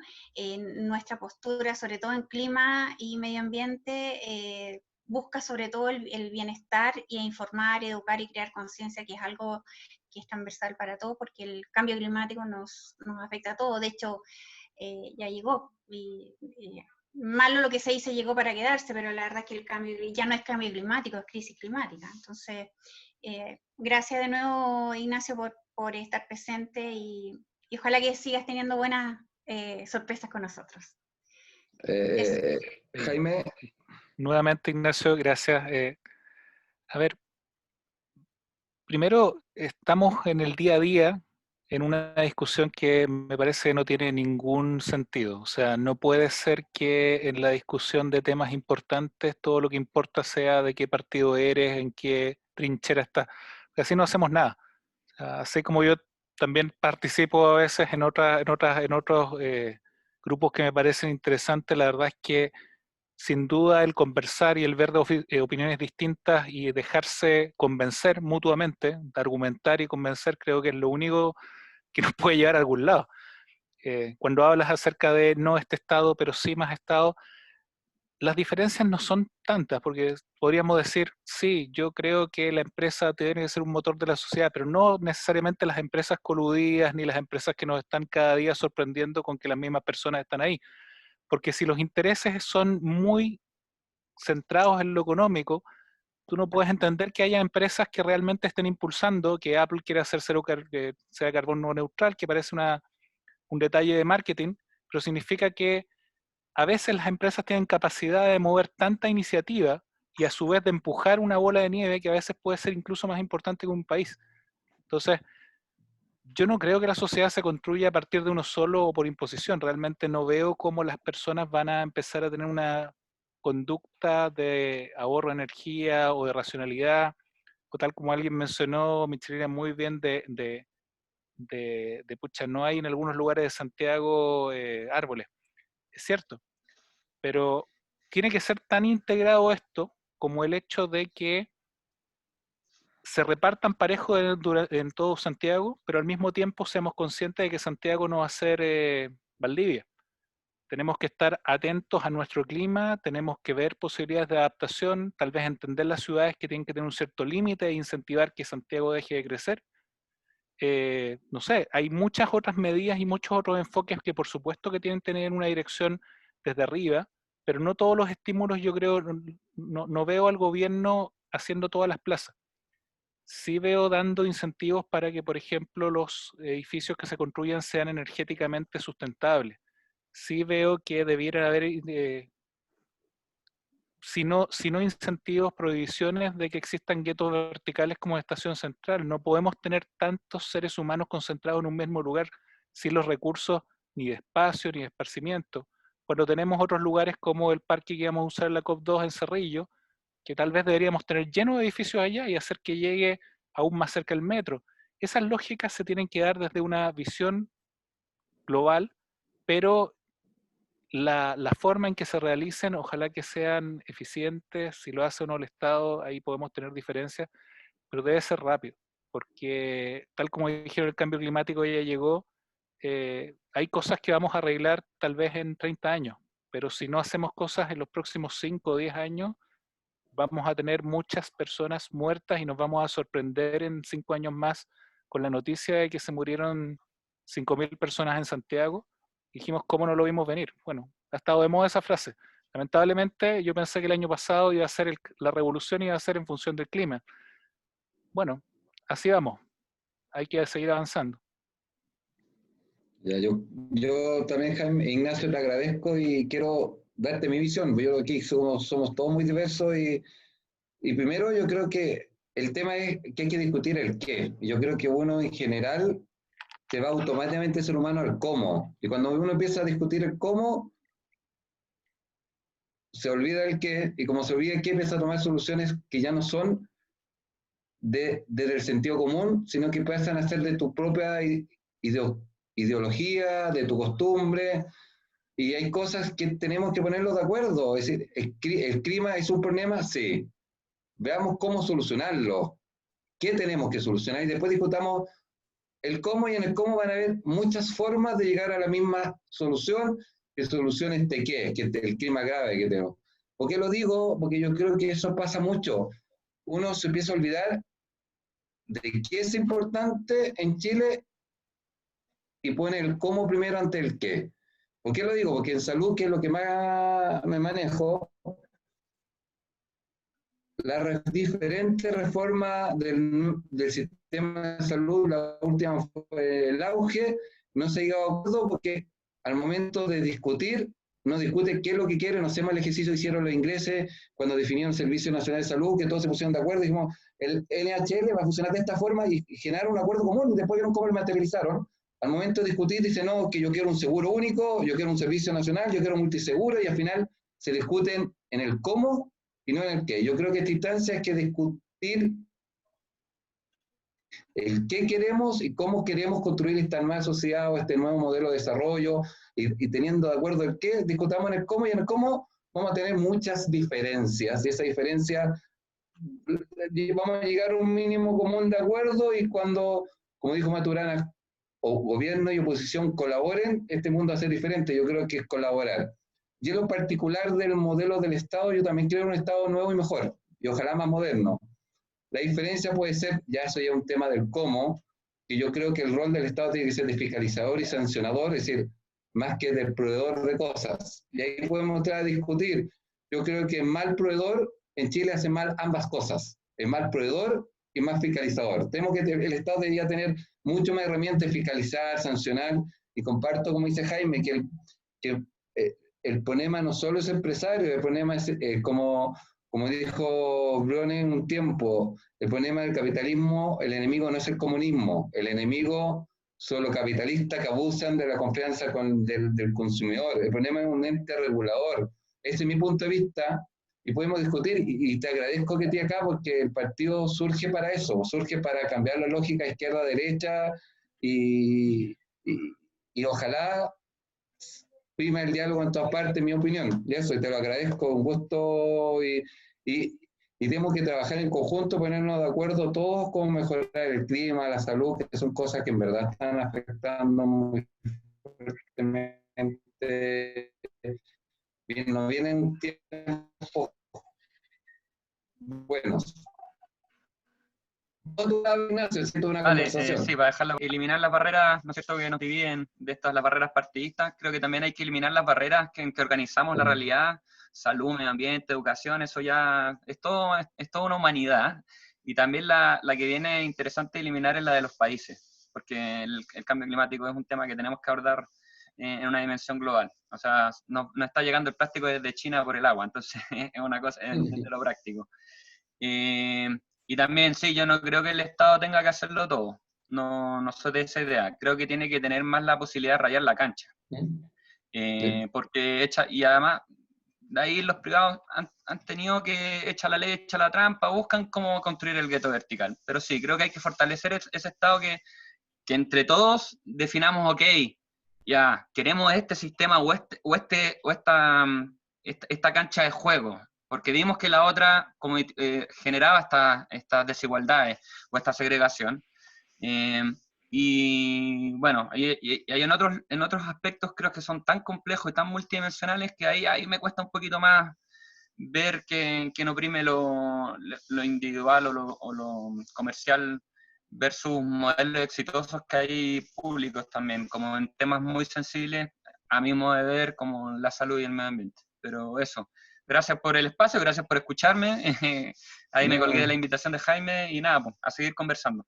nuestra postura, sobre todo en clima y medio ambiente, busca sobre todo el bienestar y informar, educar y crear conciencia, que es algo que es transversal para todos, porque el cambio climático nos afecta a todos. De hecho, ya llegó, y malo lo que se dice, llegó para quedarse, pero la verdad es que el cambio ya no es cambio climático, es crisis climática. Entonces, gracias de nuevo, Ignacio, por estar presente y ojalá que sigas teniendo buenas sorpresas con nosotros. Jaime. Nuevamente, Ignacio, gracias. A ver, primero, estamos en el día a día en una discusión que me parece que no tiene ningún sentido. O sea, no puede ser que en la discusión de temas importantes todo lo que importa sea de qué partido eres, en qué trinchera estás. Porque así no hacemos nada. O sea, así como yo también participo a veces en otros grupos que me parecen interesantes, la verdad es que sin duda el conversar y el ver opiniones distintas y dejarse convencer mutuamente, argumentar y convencer, creo que es lo único que nos puede llevar a algún lado. Cuando hablas acerca de no este Estado, pero sí más Estado, las diferencias no son tantas, porque podríamos decir, sí, yo creo que la empresa tiene que ser un motor de la sociedad, pero no necesariamente las empresas coludidas, ni las empresas que nos están cada día sorprendiendo con que las mismas personas están ahí. Porque si los intereses son muy centrados en lo económico, tú no puedes entender que haya empresas que realmente estén impulsando, que Apple quiera hacer que sea carbono neutral, que parece un detalle de marketing, pero significa que a veces las empresas tienen capacidad de mover tanta iniciativa y a su vez de empujar una bola de nieve que a veces puede ser incluso más importante que un país. Entonces, yo no creo que la sociedad se construya a partir de uno solo o por imposición. Realmente no veo cómo las personas van a empezar a tener una conducta de ahorro de energía o de racionalidad, o tal como alguien mencionó, Michelina, muy bien pucha, no hay en algunos lugares de Santiago árboles. Es cierto, pero tiene que ser tan integrado esto como el hecho de que se repartan parejo en todo Santiago, pero al mismo tiempo seamos conscientes de que Santiago no va a ser Valdivia. Tenemos que estar atentos a nuestro clima, tenemos que ver posibilidades de adaptación, tal vez entender las ciudades que tienen que tener un cierto límite e incentivar que Santiago deje de crecer. No sé, hay muchas otras medidas y muchos otros enfoques que por supuesto que tienen que tener una dirección desde arriba, pero no todos los estímulos, yo creo, no veo al gobierno haciendo todas las plazas. Sí veo dando incentivos para que, por ejemplo, los edificios que se construyan sean energéticamente sustentables. Sí veo que debiera haber, si no incentivos, prohibiciones de que existan guetos verticales como Estación Central. No podemos tener tantos seres humanos concentrados en un mismo lugar sin los recursos ni de espacio ni de esparcimiento. Cuando tenemos otros lugares como el parque que íbamos a usar en la COP2 en Cerrillo, que tal vez deberíamos tener lleno de edificios allá y hacer que llegue aún más cerca el metro. Esas lógicas se tienen que dar desde una visión global, pero la forma en que se realicen, ojalá que sean eficientes, si lo hace o no el Estado, ahí podemos tener diferencias, pero debe ser rápido, porque tal como dijeron, el cambio climático ya llegó, hay cosas que vamos a arreglar tal vez en 30 años, pero si no hacemos cosas en los próximos 5 o 10 años, vamos a tener muchas personas muertas y nos vamos a sorprender en 5 años más con la noticia de que se murieron 5.000 personas en Santiago. Dijimos, ¿cómo no lo vimos venir? Bueno, ha estado de moda esa frase. Lamentablemente, yo pensé que el año pasado iba a ser la revolución iba a ser en función del clima. Bueno, así vamos. Hay que seguir avanzando. Ya, yo también, Jaime, Ignacio, te agradezco y quiero darte mi visión. Yo aquí somos todos muy diversos y primero yo creo que el tema es que hay que discutir el qué. Yo creo que uno en general se va automáticamente el ser humano al cómo. Y cuando uno empieza a discutir el cómo, se olvida el qué, y como se olvida el qué, empieza a tomar soluciones que ya no son desde el sentido común, sino que empiezan a ser de tu propia ideología, de tu costumbre, y hay cosas que tenemos que ponerlos de acuerdo. Es decir, el clima es un problema, sí. Veamos cómo solucionarlo. ¿Qué tenemos que solucionar? Y después discutamos el cómo, y en el cómo van a haber muchas formas de llegar a la misma solución, que solución este qué, que el clima grave que tenemos. ¿Por qué lo digo? Porque yo creo que eso pasa mucho. Uno se empieza a olvidar de qué es importante en Chile y pone el cómo primero ante el qué. ¿Por qué lo digo? Porque en salud, que es lo que más me manejo, las diferentes reformas del sistema de salud, la última fue el auge, no se ha llegado a acuerdo porque al momento de discutir, no discute qué es lo que quiere, no hacemos el ejercicio que hicieron los ingleses cuando definieron el Servicio Nacional de Salud, que todos se pusieron de acuerdo, dijimos, el NHL va a funcionar de esta forma y generaron un acuerdo común y después vieron cómo lo materializaron. Al momento de discutir, dice, no, que yo quiero un seguro único, yo quiero un servicio nacional, yo quiero un multiseguro, y al final se discuten en el cómo y no en el qué. Yo creo que esta instancia es que discutir el qué queremos y cómo queremos construir esta nueva sociedad o este nuevo modelo de desarrollo, y teniendo de acuerdo el qué, discutamos en el cómo, y en el cómo vamos a tener muchas diferencias, y esa diferencia vamos a llegar a un mínimo común de acuerdo, y cuando, como dijo Maturana, o gobierno y oposición colaboren, este mundo va a ser diferente. Yo creo que es colaborar. Y en lo particular del modelo del Estado, yo también quiero un Estado nuevo y mejor, y ojalá más moderno. La diferencia puede ser, ya eso ya es un tema del cómo, que yo creo que el rol del Estado tiene que ser de fiscalizador y sancionador, es decir, más que del proveedor de cosas. Y ahí podemos entrar a discutir. Yo creo que mal proveedor en Chile hace mal ambas cosas, el mal proveedor y más fiscalizador. Tenemos que el Estado debería tener mucho más herramientas de fiscalizar, sancionar, y comparto, como dice Jaime, que el problema no solo es empresario, el problema es, como dijo Brune en un tiempo, el problema del capitalismo, el enemigo no es el comunismo, el enemigo son los capitalistas que abusan de la confianza del consumidor, el problema es un ente regulador. Ese es mi punto de vista, y podemos discutir, y te agradezco que estés acá, porque el partido surge para eso, surge para cambiar la lógica izquierda-derecha, y, y ojalá prima el diálogo en todas partes, en mi opinión. Y eso, y te lo agradezco, un gusto, y tenemos que trabajar en conjunto, ponernos de acuerdo todos cómo mejorar el clima, la salud, que son cosas que en verdad están afectando muy fuertemente. Nos vienen tiempos buenos. Una Vale, conversación. sí, para dejarla, eliminar las barreras, ¿no es cierto?, que nos dividen de estas, las barreras partidistas. Creo que también hay que eliminar las barreras que organizamos la realidad, salud, medio ambiente, educación, eso ya es toda una humanidad. Y también la que viene interesante eliminar es la de los países, porque el cambio climático es un tema que tenemos que abordar en una dimensión global. O sea, no está llegando el plástico desde China por el agua, entonces es una cosa, es de lo práctico. Y también, sí, yo no creo que el Estado tenga que hacerlo todo. No soy de esa idea. Creo que tiene que tener más la posibilidad de rayar la cancha. Porque y además, de ahí los privados han tenido que echar la ley, echar la trampa, buscan cómo construir el gueto vertical. Pero sí, creo que hay que fortalecer ese Estado que entre todos definamos, ok, ya, queremos este sistema o esta cancha de juego, porque vimos que la otra como, generaba estas desigualdades o esta segregación. Y bueno, y hay en otros aspectos creo que son tan complejos y tan multidimensionales que ahí me cuesta un poquito más ver que no prime lo individual o lo comercial versus modelos exitosos que hay públicos también, como en temas muy sensibles, a mi modo de ver, como la salud y el medio ambiente. Pero eso, gracias por el espacio, gracias por escucharme. Ahí me colgué de la invitación de Jaime y nada, pues, a seguir conversando.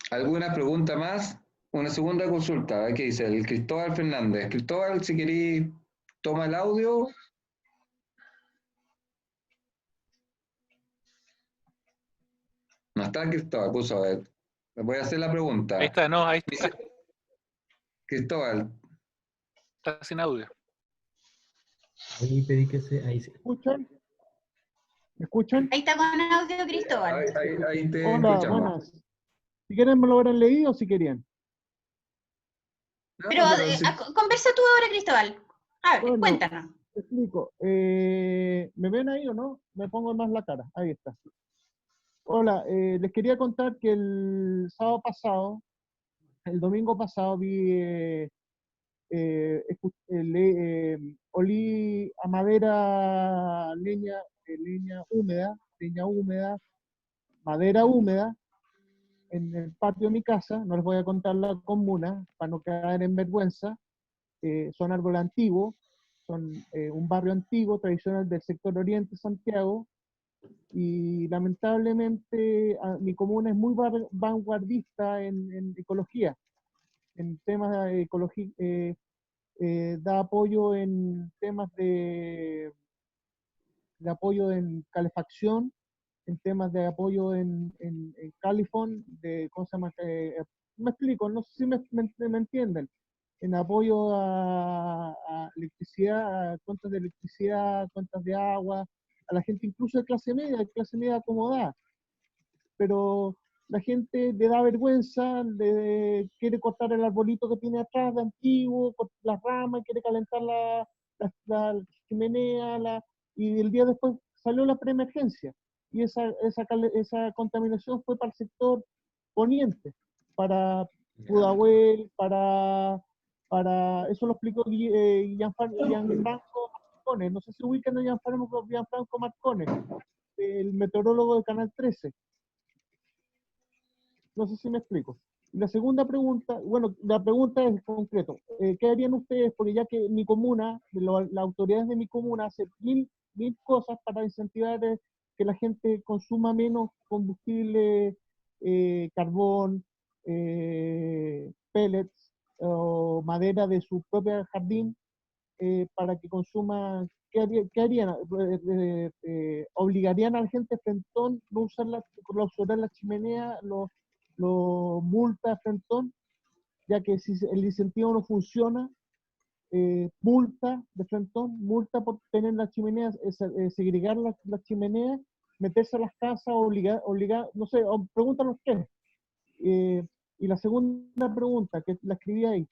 ¿Alguna pregunta más? Una segunda consulta, ¿qué dice? El Cristóbal Fernández. Cristóbal, si querís, toma el audio. No está Cristóbal, puso a ver. Le voy a hacer la pregunta. Ahí está, no, ahí está. Cristóbal. Está sin audio. Ahí pedí que ahí se ¿Escuchan? ¿Me escuchan? Ahí está con audio, Cristóbal. Ahí te Hola, escuchamos. buenas. Si quieren me lo habrán leído si querían. Pero conversa tú ahora, Cristóbal. A ver, Bueno, cuéntanos. te explico. ¿Me ven ahí o no? Me pongo más la cara. Ahí está. Hola, les quería contar que el sábado pasado, el domingo pasado, olí a madera, leña húmeda, madera húmeda, en el patio de mi casa. No les voy a contar la comuna para no caer en vergüenza. Son árboles antiguos, son un barrio antiguo, tradicional del sector oriente de Santiago, y lamentablemente mi comuna es muy vanguardista en ecología, en temas de ecología, da apoyo en temas de apoyo en calefacción, en temas de apoyo en Califón, ¿cómo se llama? Me explico, no sé si me entienden. En apoyo a electricidad, a cuentas de electricidad, cuentas de agua, a la gente incluso de clase media acomodada. Pero la gente le da vergüenza, quiere cortar el arbolito que tiene atrás de antiguo, las ramas, quiere calentar la chimenea, y el día después salió la preemergencia. Y esa contaminación fue para el sector poniente, para Pudahuel, para eso lo explicó Gianfranco Marcone, no sé si ubican a Gianfranco Marcone, el meteorólogo de Canal 13. No sé si me explico. La segunda pregunta, bueno, la pregunta es concreto. ¿Qué harían ustedes? Porque ya que mi comuna, las autoridades de mi comuna hacen mil cosas para incentivar que la gente consuma menos combustible, carbón, pellets o madera de su propio jardín, para que consuma. ¿Qué harían? ¿Obligarían a la gente frentón no usar la chimenea, los multas frentón, ya que si el incentivo no funciona, multa de frentón, multa por tener las chimeneas, segregar las chimeneas, meterse a las casas, obligar, no sé, pregúntanos qué. Y la segunda pregunta, que la escribí ahí,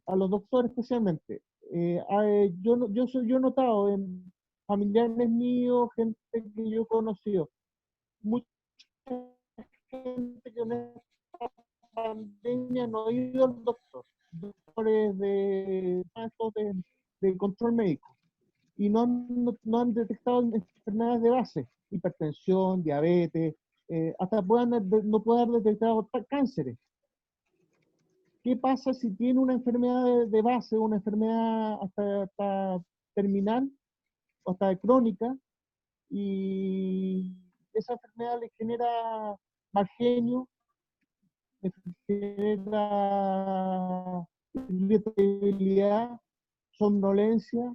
a los doctores especialmente, yo he notado en familiares míos, gente que yo he conocido, mucha gente que en esta pandemia no ha ido al doctor, doctores de control médico, y no han detectado enfermedades de base, hipertensión, diabetes, hasta no pueden haber detectado cánceres. ¿Qué pasa si tiene una enfermedad de base, una enfermedad hasta terminal, o hasta crónica, y esa enfermedad le genera mal genio, le genera irritabilidad, somnolencia,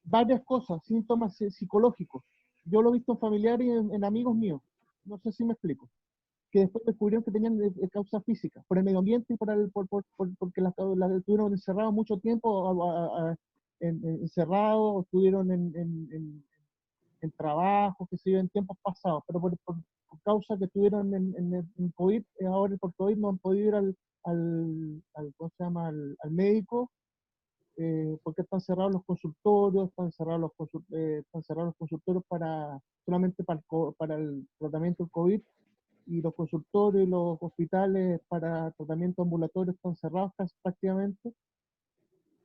varias cosas, síntomas psicológicos? Yo lo he visto en familiares y en amigos míos. No sé si me explico. Que después descubrieron que tenían causa física, por el medio ambiente y porque las estuvieron encerrados mucho tiempo, encerrados, estuvieron en trabajo, que se dio en tiempos pasados, pero por causa que estuvieron en COVID, ahora por COVID no han podido ir ¿cómo se llama? Al médico, porque están cerrados los consultorios, están cerrados los consultorios solamente para el tratamiento del COVID, y los consultorios y los hospitales para tratamiento ambulatorio están cerrados prácticamente.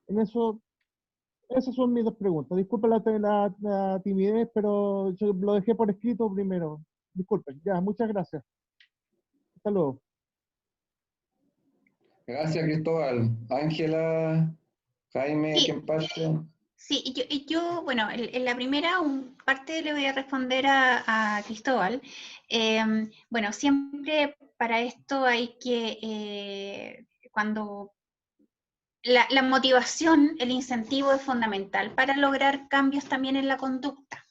En eso, esas son mis dos preguntas. Disculpen la timidez, pero yo lo dejé por escrito primero. Disculpen, ya, muchas gracias. Hasta luego. Gracias, Cristóbal. Ángela, Jaime, Sí. ¿quién parte? Sí, yo bueno, en la primera parte le voy a responder a Cristóbal. Bueno, siempre para esto hay que, cuando la motivación, el incentivo es fundamental para lograr cambios también en la conducta.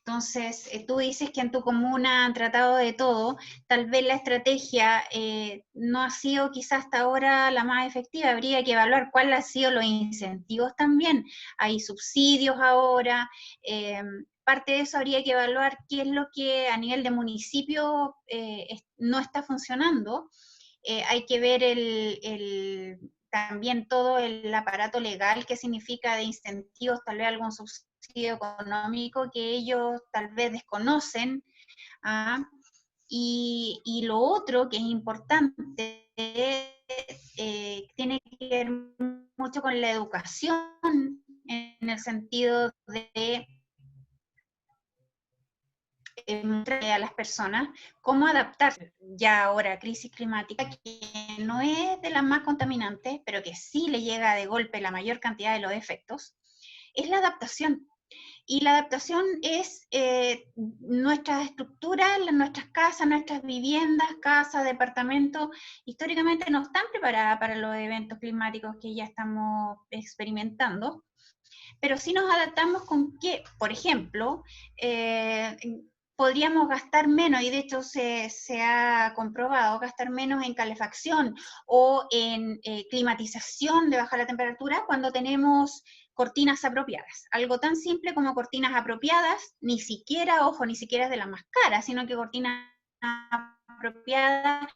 Entonces, tú dices que en tu comuna han tratado de todo, tal vez la estrategia no ha sido quizás hasta ahora la más efectiva, habría que evaluar cuáles han sido los incentivos también. Hay subsidios ahora, parte de eso habría que evaluar qué es lo que a nivel de municipio no está funcionando. Hay que ver también todo el aparato legal que significa de incentivos, tal vez algún subsidio económico que ellos tal vez desconocen. ¿Ah? Y lo otro que es importante tiene que ver mucho con la educación, en el sentido de a las personas cómo adaptarse ya ahora a crisis climática, que no es de las más contaminantes, pero que sí le llega de golpe la mayor cantidad de los efectos, es la adaptación. Y la adaptación es nuestras estructuras, nuestras casas, nuestras viviendas, casas, departamentos, históricamente no están preparadas para los eventos climáticos que ya estamos experimentando, pero sí nos adaptamos con que, por ejemplo, podríamos gastar menos, y de hecho se ha comprobado, gastar menos en calefacción o en climatización de bajar la temperatura cuando tenemos cortinas apropiadas. Algo tan simple como cortinas apropiadas, ni siquiera, ojo, ni siquiera es de las más caras, sino que cortinas apropiadas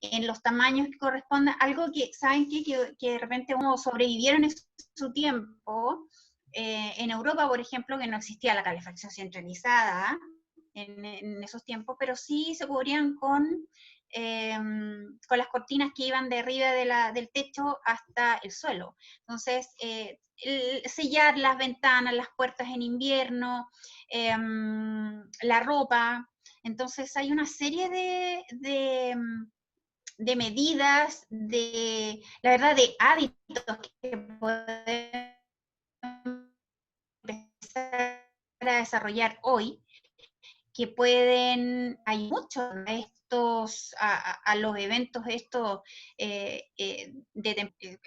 en los tamaños que correspondan, algo que, ¿saben qué? Que de repente uno sobrevivieron en su tiempo, en Europa, por ejemplo, que no existía la calefacción centralizada en esos tiempos, pero sí se cubrían con las cortinas que iban de arriba del techo hasta el suelo. Entonces, sellar las ventanas, las puertas en invierno, la ropa. Entonces, hay una serie de medidas, la verdad, de hábitos que podemos empezar a desarrollar hoy, que pueden, hay muchos a estos, a los eventos estos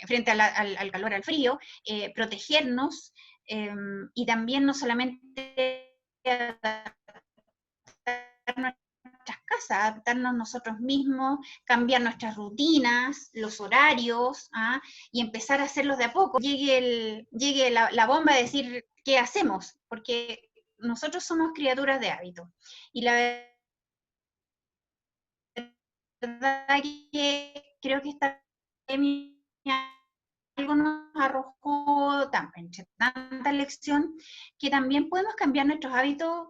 frente al calor, al frío, protegernos, y también no solamente adaptar nuestras casas, adaptarnos nosotros mismos, cambiar nuestras rutinas, los horarios, y empezar a hacerlos de a poco. Llegue la bomba de decir qué hacemos, porque nosotros somos criaturas de hábito. Y la verdad que creo que esta pandemia algo nos arrojó tanta lección, que también podemos cambiar nuestros hábitos,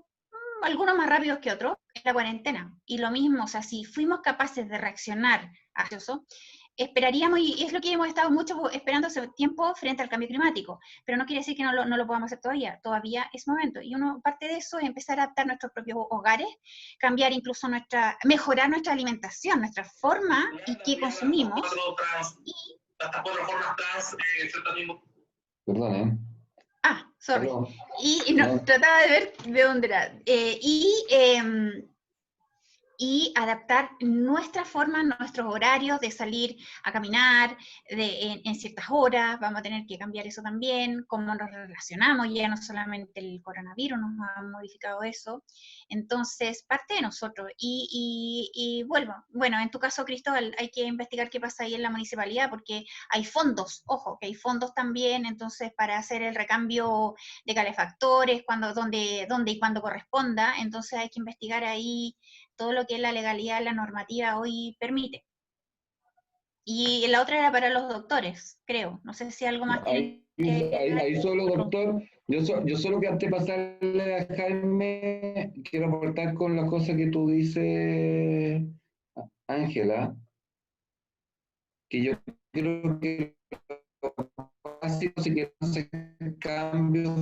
algunos más rápidos que otros, en la cuarentena. Y lo mismo, o sea, si fuimos capaces de reaccionar a eso, esperaríamos, y es lo que hemos estado mucho esperando hace tiempo frente al cambio climático, pero no quiere decir que no lo podamos hacer todavía es momento. Y parte de eso es empezar a adaptar nuestros propios hogares, cambiar incluso mejorar nuestra alimentación, nuestra forma y qué consumimos. Hasta 4 formas trans, Perdón, sorry. Perdón. Y trataba de ver de dónde era. Y adaptar nuestra forma, nuestros horarios de salir a caminar en ciertas horas. Vamos a tener que cambiar eso también, cómo nos relacionamos, ya no solamente el coronavirus nos ha modificado eso. Entonces, parte de nosotros. Y bueno, en tu caso, Cristóbal, hay que investigar qué pasa ahí en la municipalidad, porque hay fondos, ojo, que hay fondos también, entonces, para hacer el recambio de calefactores, donde y cuando corresponda. Entonces hay que investigar ahí todo lo que la legalidad, la normativa hoy permite. Y la otra era para los doctores, creo. No sé si algo más tiene ahí solo, doctor, yo solo que antes de pasarle a Jaime, quiero aportar con la cosa que tú dices, Ángela, que yo creo que lo básico, si queremos hacer cambios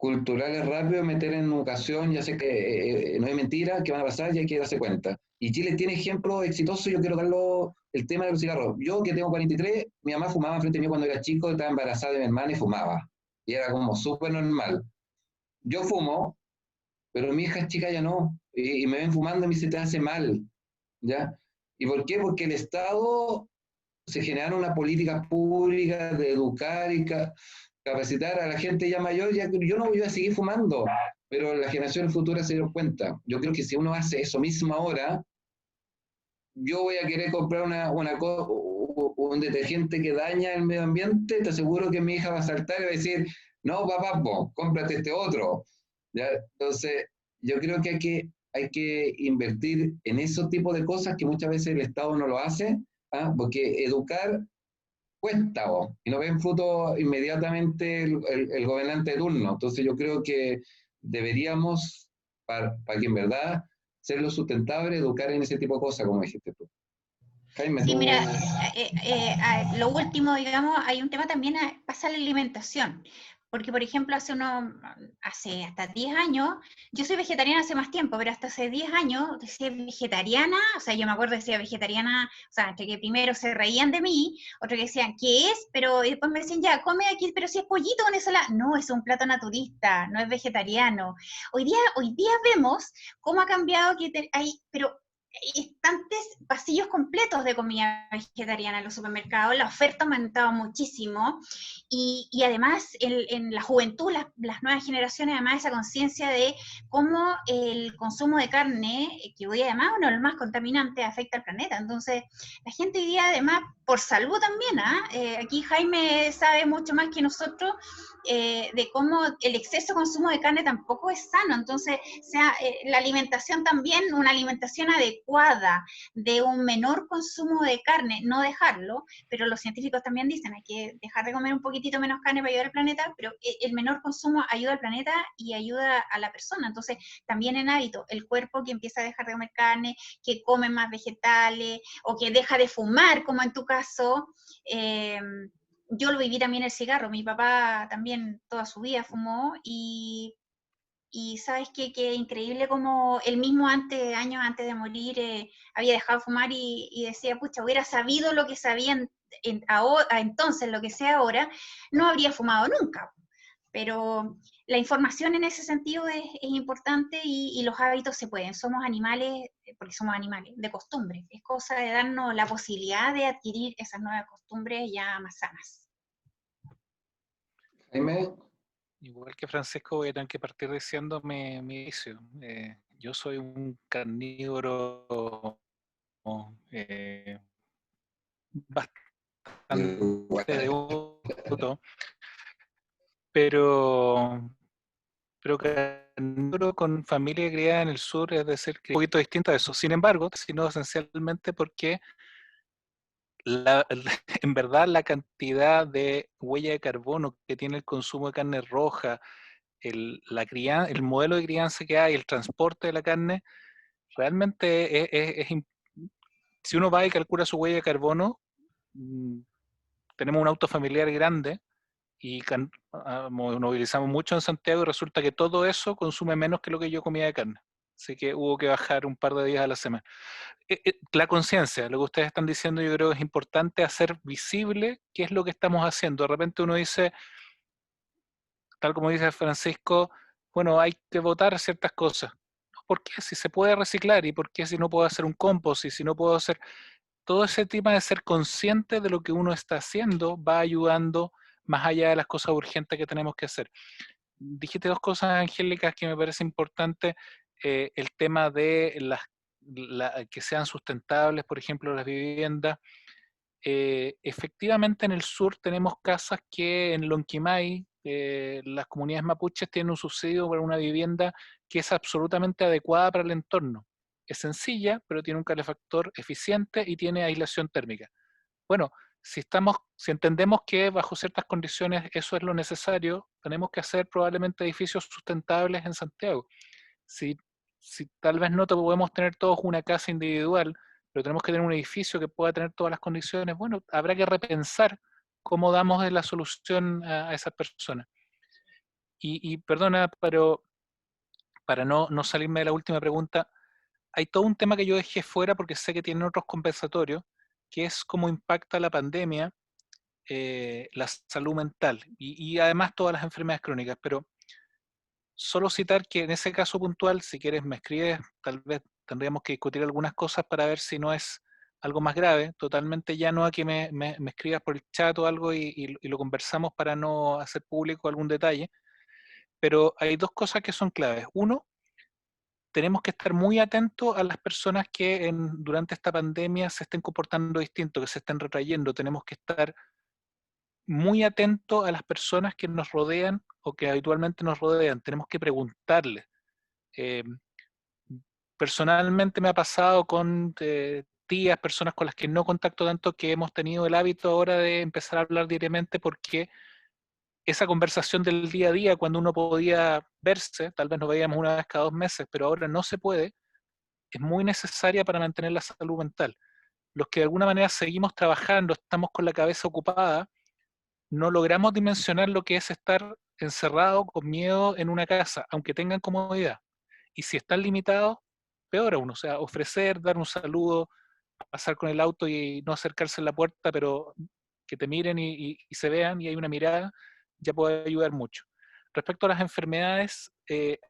culturales rápidos, meter en educación, ya sé que no es mentira, que van a pasar y hay que darse cuenta. Y Chile tiene ejemplos exitosos, yo quiero darlo, el tema de los cigarros. Yo, que tengo 43, mi mamá fumaba frente a mí cuando era chico, estaba embarazada de mi hermana y fumaba. Y era como súper normal. Yo fumo, pero mi hija chica ya no. Y me ven fumando y me dice, te hace mal. ¿Ya? ¿Y por qué? Porque el Estado se generaron una política pública de educar y capacitar a la gente ya mayor. Yo no voy a seguir fumando, pero la generación futura se dio cuenta. Yo creo que si uno hace eso mismo ahora, yo voy a querer comprar un detergente que daña el medio ambiente, te aseguro que mi hija va a saltar y va a decir, no, papá, cómprate este otro. ¿Ya? Entonces, yo creo que hay que invertir en esos tipos de cosas que muchas veces el Estado no lo hace, porque educar cuesta, y no ven fruto inmediatamente el gobernante de turno. Entonces yo creo que deberíamos, para que en verdad ser lo sustentable, educar en ese tipo de cosas, como dijiste tú. Jaime, sí, tú... mira, lo último, digamos, hay un tema también, pasa la alimentación. Porque, por ejemplo, hace hasta 10 años, yo soy vegetariana hace más tiempo, pero hasta hace 10 años decía vegetariana, o sea, yo me acuerdo decía vegetariana, o sea, entre que primero se reían de mí, otro que decían, ¿qué es? Pero después me decían, ya, come aquí, pero si es pollito con ensalada. No, es un plato naturista, no es vegetariano. Hoy día vemos cómo ha cambiado, pero estantes, pasillos completos de comida vegetariana en los supermercados, la oferta ha aumentado muchísimo y además en la juventud, las nuevas generaciones, además esa conciencia de cómo el consumo de carne, que hoy además uno de los más contaminantes, afecta al planeta. Entonces, la gente hoy día además por salud también, ¿ah? Aquí Jaime sabe mucho más que nosotros de cómo el exceso de consumo de carne tampoco es sano. Entonces, la alimentación también, una alimentación adecuada, de un menor consumo de carne, no dejarlo, pero los científicos también dicen hay que dejar de comer un poquitito menos carne para ayudar al planeta, pero el menor consumo ayuda al planeta y ayuda a la persona. Entonces, también en hábito, el cuerpo que empieza a dejar de comer carne, que come más vegetales, o que deja de fumar, como en tu caso. Yo lo viví también el cigarro, mi papá también toda su vida fumó y sabes qué, que increíble como él mismo años antes de morir había dejado de fumar y decía, pucha, hubiera sabido lo que sabía entonces, lo que sé ahora, no habría fumado nunca. Pero la información en ese sentido es importante y los hábitos se pueden. Somos animales, porque somos animales, de costumbre. Es cosa de darnos la posibilidad de adquirir esas nuevas costumbres ya más sanas. Jaime. Igual que Francisco, voy a tener que partir diciendo mi vicio. Yo soy un carnívoro bastante devoto, pero carnívoro con familia criada en el sur, es decir, que es un poquito distinto a eso. Sin embargo, sino esencialmente porque en verdad la cantidad de huella de carbono que tiene el consumo de carne roja, el modelo de crianza que hay, el transporte de la carne, realmente si uno va y calcula su huella de carbono, tenemos un auto familiar grande y movilizamos mucho en Santiago y resulta que todo eso consume menos que lo que yo comía de carne. Así que hubo que bajar un par de días a la semana. La conciencia, lo que ustedes están diciendo, yo creo que es importante hacer visible qué es lo que estamos haciendo. De repente uno dice, tal como dice Francisco, bueno, hay que votar ciertas cosas. ¿Por qué? Si se puede reciclar, y por qué si no puedo hacer un compost, y si no puedo hacer... Todo ese tema de ser consciente de lo que uno está haciendo va ayudando más allá de las cosas urgentes que tenemos que hacer. Dijiste dos cosas, Angélica, que me parece importante. El tema de que sean sustentables, por ejemplo, las viviendas. Efectivamente, en el sur tenemos casas que en Lonquimay, las comunidades mapuches tienen un subsidio para una vivienda que es absolutamente adecuada para el entorno. Es sencilla, pero tiene un calefactor eficiente y tiene aislación térmica. Bueno, si entendemos que bajo ciertas condiciones eso es lo necesario, tenemos que hacer probablemente edificios sustentables en Santiago. Si tal vez no podemos tener todos una casa individual, pero tenemos que tener un edificio que pueda tener todas las condiciones, bueno, habrá que repensar cómo damos la solución a esas personas. Y perdona, pero para no salirme de la última pregunta, hay todo un tema que yo dejé fuera porque sé que tienen otros compensatorios, que es cómo impacta la pandemia la salud mental y además todas las enfermedades crónicas, pero solo citar que en ese caso puntual, si quieres me escribes, tal vez tendríamos que discutir algunas cosas para ver si no es algo más grave, totalmente ya no a que me escribas por el chat o algo y lo conversamos para no hacer público algún detalle, pero hay dos cosas que son claves. Uno, tenemos que estar muy atentos a las personas que durante esta pandemia se estén comportando distinto, que se estén retrayendo. Tenemos que estar muy atentos a las personas que nos rodean o que habitualmente nos rodean. Tenemos que preguntarles. Personalmente me ha pasado con tías, personas con las que no contacto tanto, que hemos tenido el hábito ahora de empezar a hablar diariamente porque esa conversación del día a día, cuando uno podía verse, tal vez nos veíamos una vez cada 2 meses, pero ahora no se puede, es muy necesaria para mantener la salud mental. Los que de alguna manera seguimos trabajando, estamos con la cabeza ocupada, no logramos dimensionar lo que es estar encerrado con miedo en una casa, aunque tengan comodidad. Y si están limitados, peor aún, o sea, ofrecer, dar un saludo, pasar con el auto y no acercarse a la puerta, pero que te miren y se vean y hay una mirada, ya puede ayudar mucho. Respecto a las enfermedades,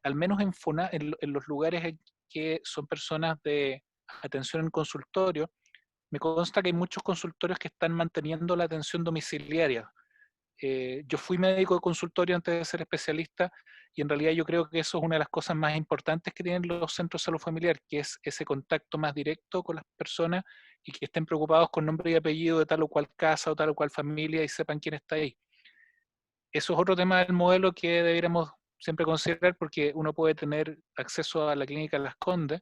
al menos en los lugares en que son personas de atención en consultorio, me consta que hay muchos consultorios que están manteniendo la atención domiciliaria. yo fui médico de consultorio antes de ser especialista, y en realidad yo creo que eso es una de las cosas más importantes que tienen los centros de salud familiar, que es ese contacto más directo con las personas y que estén preocupados con nombre y apellido de tal o cual casa o tal o cual familia y sepan quién está ahí. Eso es otro tema del modelo que deberíamos siempre considerar, porque uno puede tener acceso a la clínica Las Condes,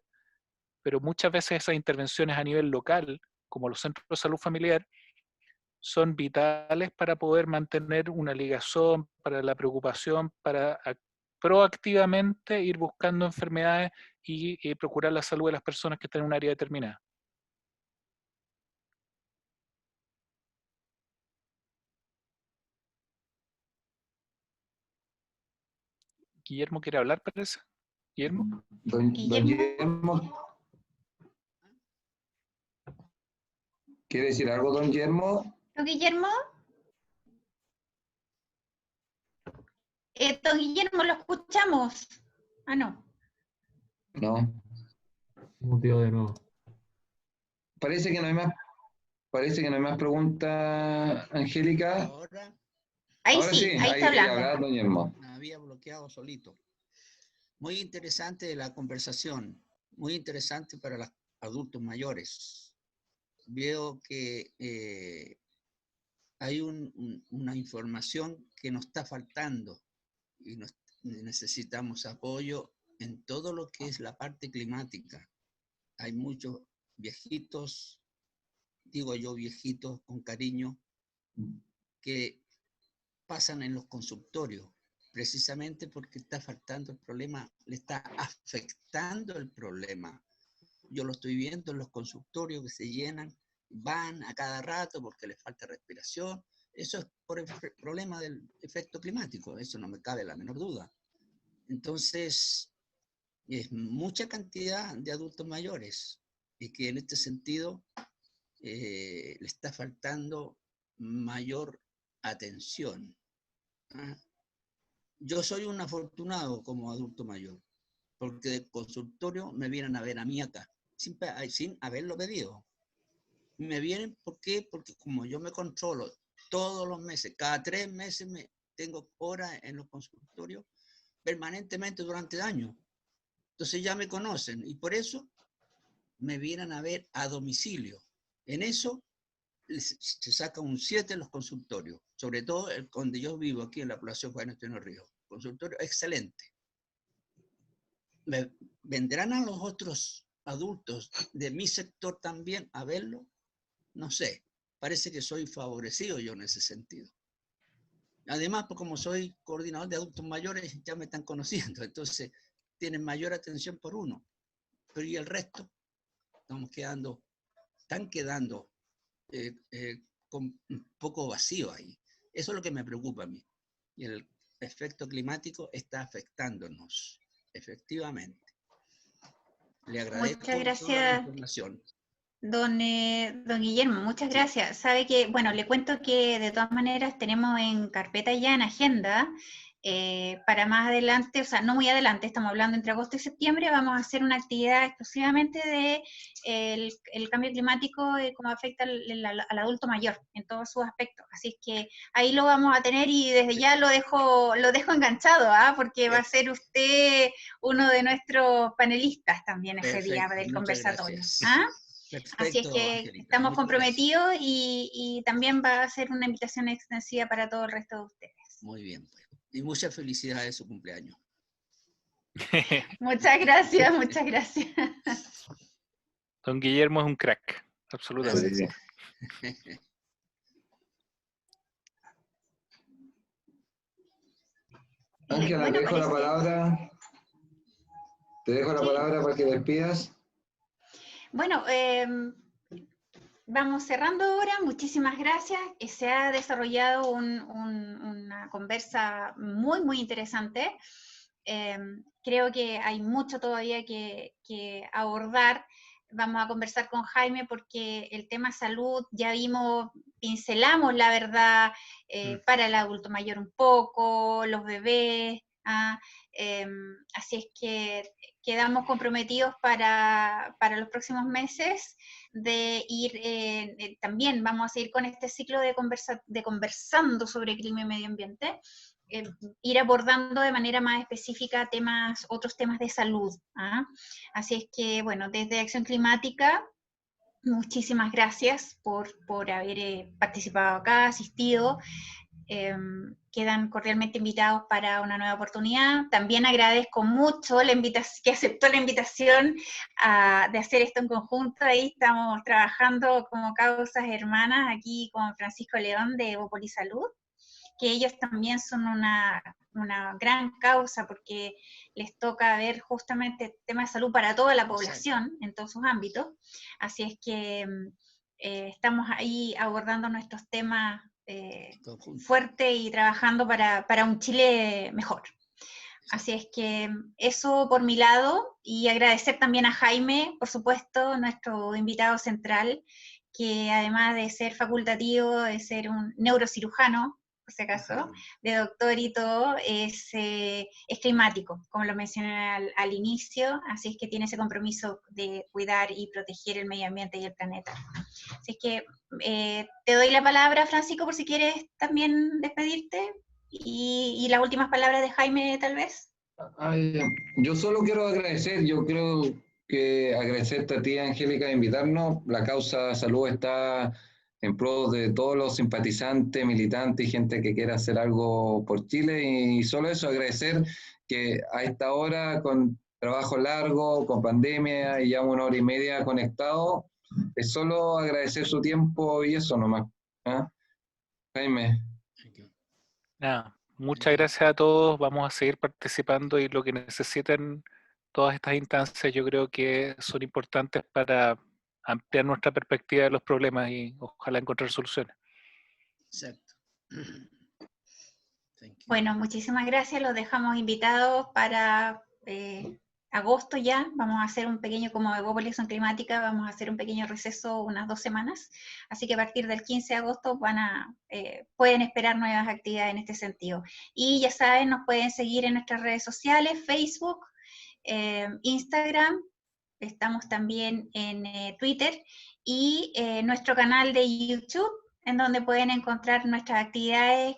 pero muchas veces esas intervenciones a nivel local, como los centros de salud familiar, son vitales para poder mantener una ligazón, para la preocupación, para proactivamente ir buscando enfermedades y procurar la salud de las personas que están en un área determinada. Guillermo quiere hablar, parece. Guillermo. Don Guillermo. Guillermo. ¿Quiere decir algo, don Guillermo? ¿Don Guillermo? Don Guillermo, lo escuchamos. Ah, no. No. Muteo de nuevo. Parece que no hay más preguntas, Angélica. Ahora Ahí Ahora sí, ahí está ahí hablando. habla don Guillermo. me había bloqueado solito. Muy interesante la conversación, muy interesante para los adultos mayores. Veo que hay una información que nos está faltando y necesitamos apoyo en todo lo que es la parte climática. Hay muchos viejitos, digo yo viejitos con cariño, que pasan en los consultorios, precisamente porque está faltando el problema, le está afectando el problema. Yo lo estoy viendo en los consultorios que se llenan, van a cada rato porque les falta respiración. Eso es por el problema del efecto climático, eso no me cabe la menor duda. Entonces, es mucha cantidad de adultos mayores y que en este sentido le está faltando mayor atención. ¿Ah? Yo soy un afortunado como adulto mayor, porque de consultorio me vienen a ver a mí acá, sin haberlo pedido. Me vienen, ¿por qué? Porque como yo me controlo todos los meses, cada 3 meses tengo horas en los consultorios permanentemente durante el año. Entonces ya me conocen y por eso me vienen a ver a domicilio. En eso se saca un 7 en los consultorios, sobre todo donde yo vivo aquí en la población Juan Antonio Ríos. Consultorio excelente. ¿Vendrán a los otros adultos de mi sector también a verlo? No sé, parece que soy favorecido yo en ese sentido. Además, pues como soy coordinador de adultos mayores, ya me están conociendo, entonces tienen mayor atención por uno. Pero y el resto, están quedando con un poco vacío ahí. Eso es lo que me preocupa a mí. Y el efecto climático está afectándonos, efectivamente. Le agradezco Muchas toda la gracias, información. don Guillermo, muchas gracias. Sabe que, bueno, le cuento que de todas maneras tenemos en carpeta ya en agenda para más adelante, o sea, no muy adelante, estamos hablando entre agosto y septiembre, vamos a hacer una actividad exclusivamente de el cambio climático, cómo afecta al adulto mayor en todos sus aspectos. Así es que ahí lo vamos a tener y desde ya lo dejo enganchado, porque va a ser usted uno de nuestros panelistas también ese día del conversatorio. Perfecto, Así es que Angélica, estamos muchas comprometidos y también va a ser una invitación extensiva para todo el resto de ustedes. Muy bien, pues. Y muchas felicidades de su cumpleaños. Muchas gracias, muchas gracias. Don Guillermo es un crack, absolutamente. Ángela, bueno, te dejo la parece- palabra. Te dejo la Sí. palabra para que despidas. Bueno, vamos cerrando ahora. Muchísimas gracias. Se ha desarrollado una conversa muy, muy interesante. Creo que hay mucho todavía que abordar. Vamos a conversar con Jaime porque el tema salud ya vimos, pincelamos la verdad para el adulto mayor un poco, los bebés. Así es que quedamos comprometidos para los próximos meses de ir, también vamos a seguir con este ciclo de conversando sobre clima y medio ambiente, ir abordando de manera más específica otros temas de salud. ¿Ah? Así es que, bueno, desde Acción Climática, muchísimas gracias por haber participado acá, asistido. Quedan cordialmente invitados para una nueva oportunidad. También agradezco mucho que aceptó la invitación de hacer esto en conjunto. Ahí estamos trabajando como causas hermanas aquí con Francisco León de Evópolis Salud, que ellos también son una gran causa porque les toca ver justamente temas de salud para toda la población en todos sus ámbitos. Así es que estamos ahí abordando nuestros temas fuerte y trabajando para un Chile mejor. Así es que eso por mi lado, y agradecer también a Jaime, por supuesto, nuestro invitado central, que además de ser facultativo, de ser un neurocirujano, por si acaso, de doctor y todo, es climático, como lo mencioné al inicio, así es que tiene ese compromiso de cuidar y proteger el medio ambiente y el planeta. Así es que te doy la palabra, Francisco, por si quieres también despedirte, y las últimas palabras de Jaime, tal vez. Yo solo quiero agradecer, yo creo que agradecerte a ti, Angélica, de invitarnos. La causa salud está en pro de todos los simpatizantes, militantes y gente que quiera hacer algo por Chile, y solo eso, agradecer que a esta hora, con trabajo largo, con pandemia y ya 1 hora y media conectado, es solo agradecer su tiempo y eso nomás. ¿Ah? Jaime. Nada, muchas gracias a todos, vamos a seguir participando y lo que necesiten todas estas instancias yo creo que son importantes para ampliar nuestra perspectiva de los problemas y ojalá encontrar soluciones. Exacto. Bueno, muchísimas gracias, los dejamos invitados para agosto ya, vamos a hacer un pequeño, como Evópolis Acción Climática, vamos a hacer un pequeño receso unas 2 semanas, así que a partir del 15 de agosto pueden esperar nuevas actividades en este sentido. Y ya saben, nos pueden seguir en nuestras redes sociales, Facebook, Instagram, estamos también en Twitter, y nuestro canal de YouTube, en donde pueden encontrar nuestras actividades,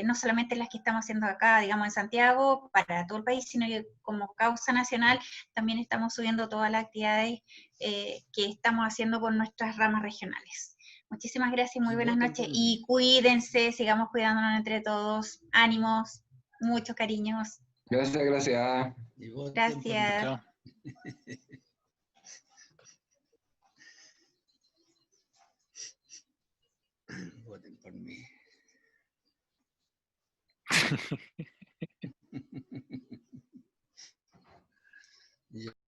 no solamente las que estamos haciendo acá, digamos, en Santiago, para todo el país, sino que como causa nacional también estamos subiendo todas las actividades que estamos haciendo por nuestras ramas regionales. Muchísimas gracias, muy buenas noches, y cuídense, sigamos cuidándonos entre todos, ánimos, muchos cariños. Gracias, gracias. Gracias. Chao. Voten por mí.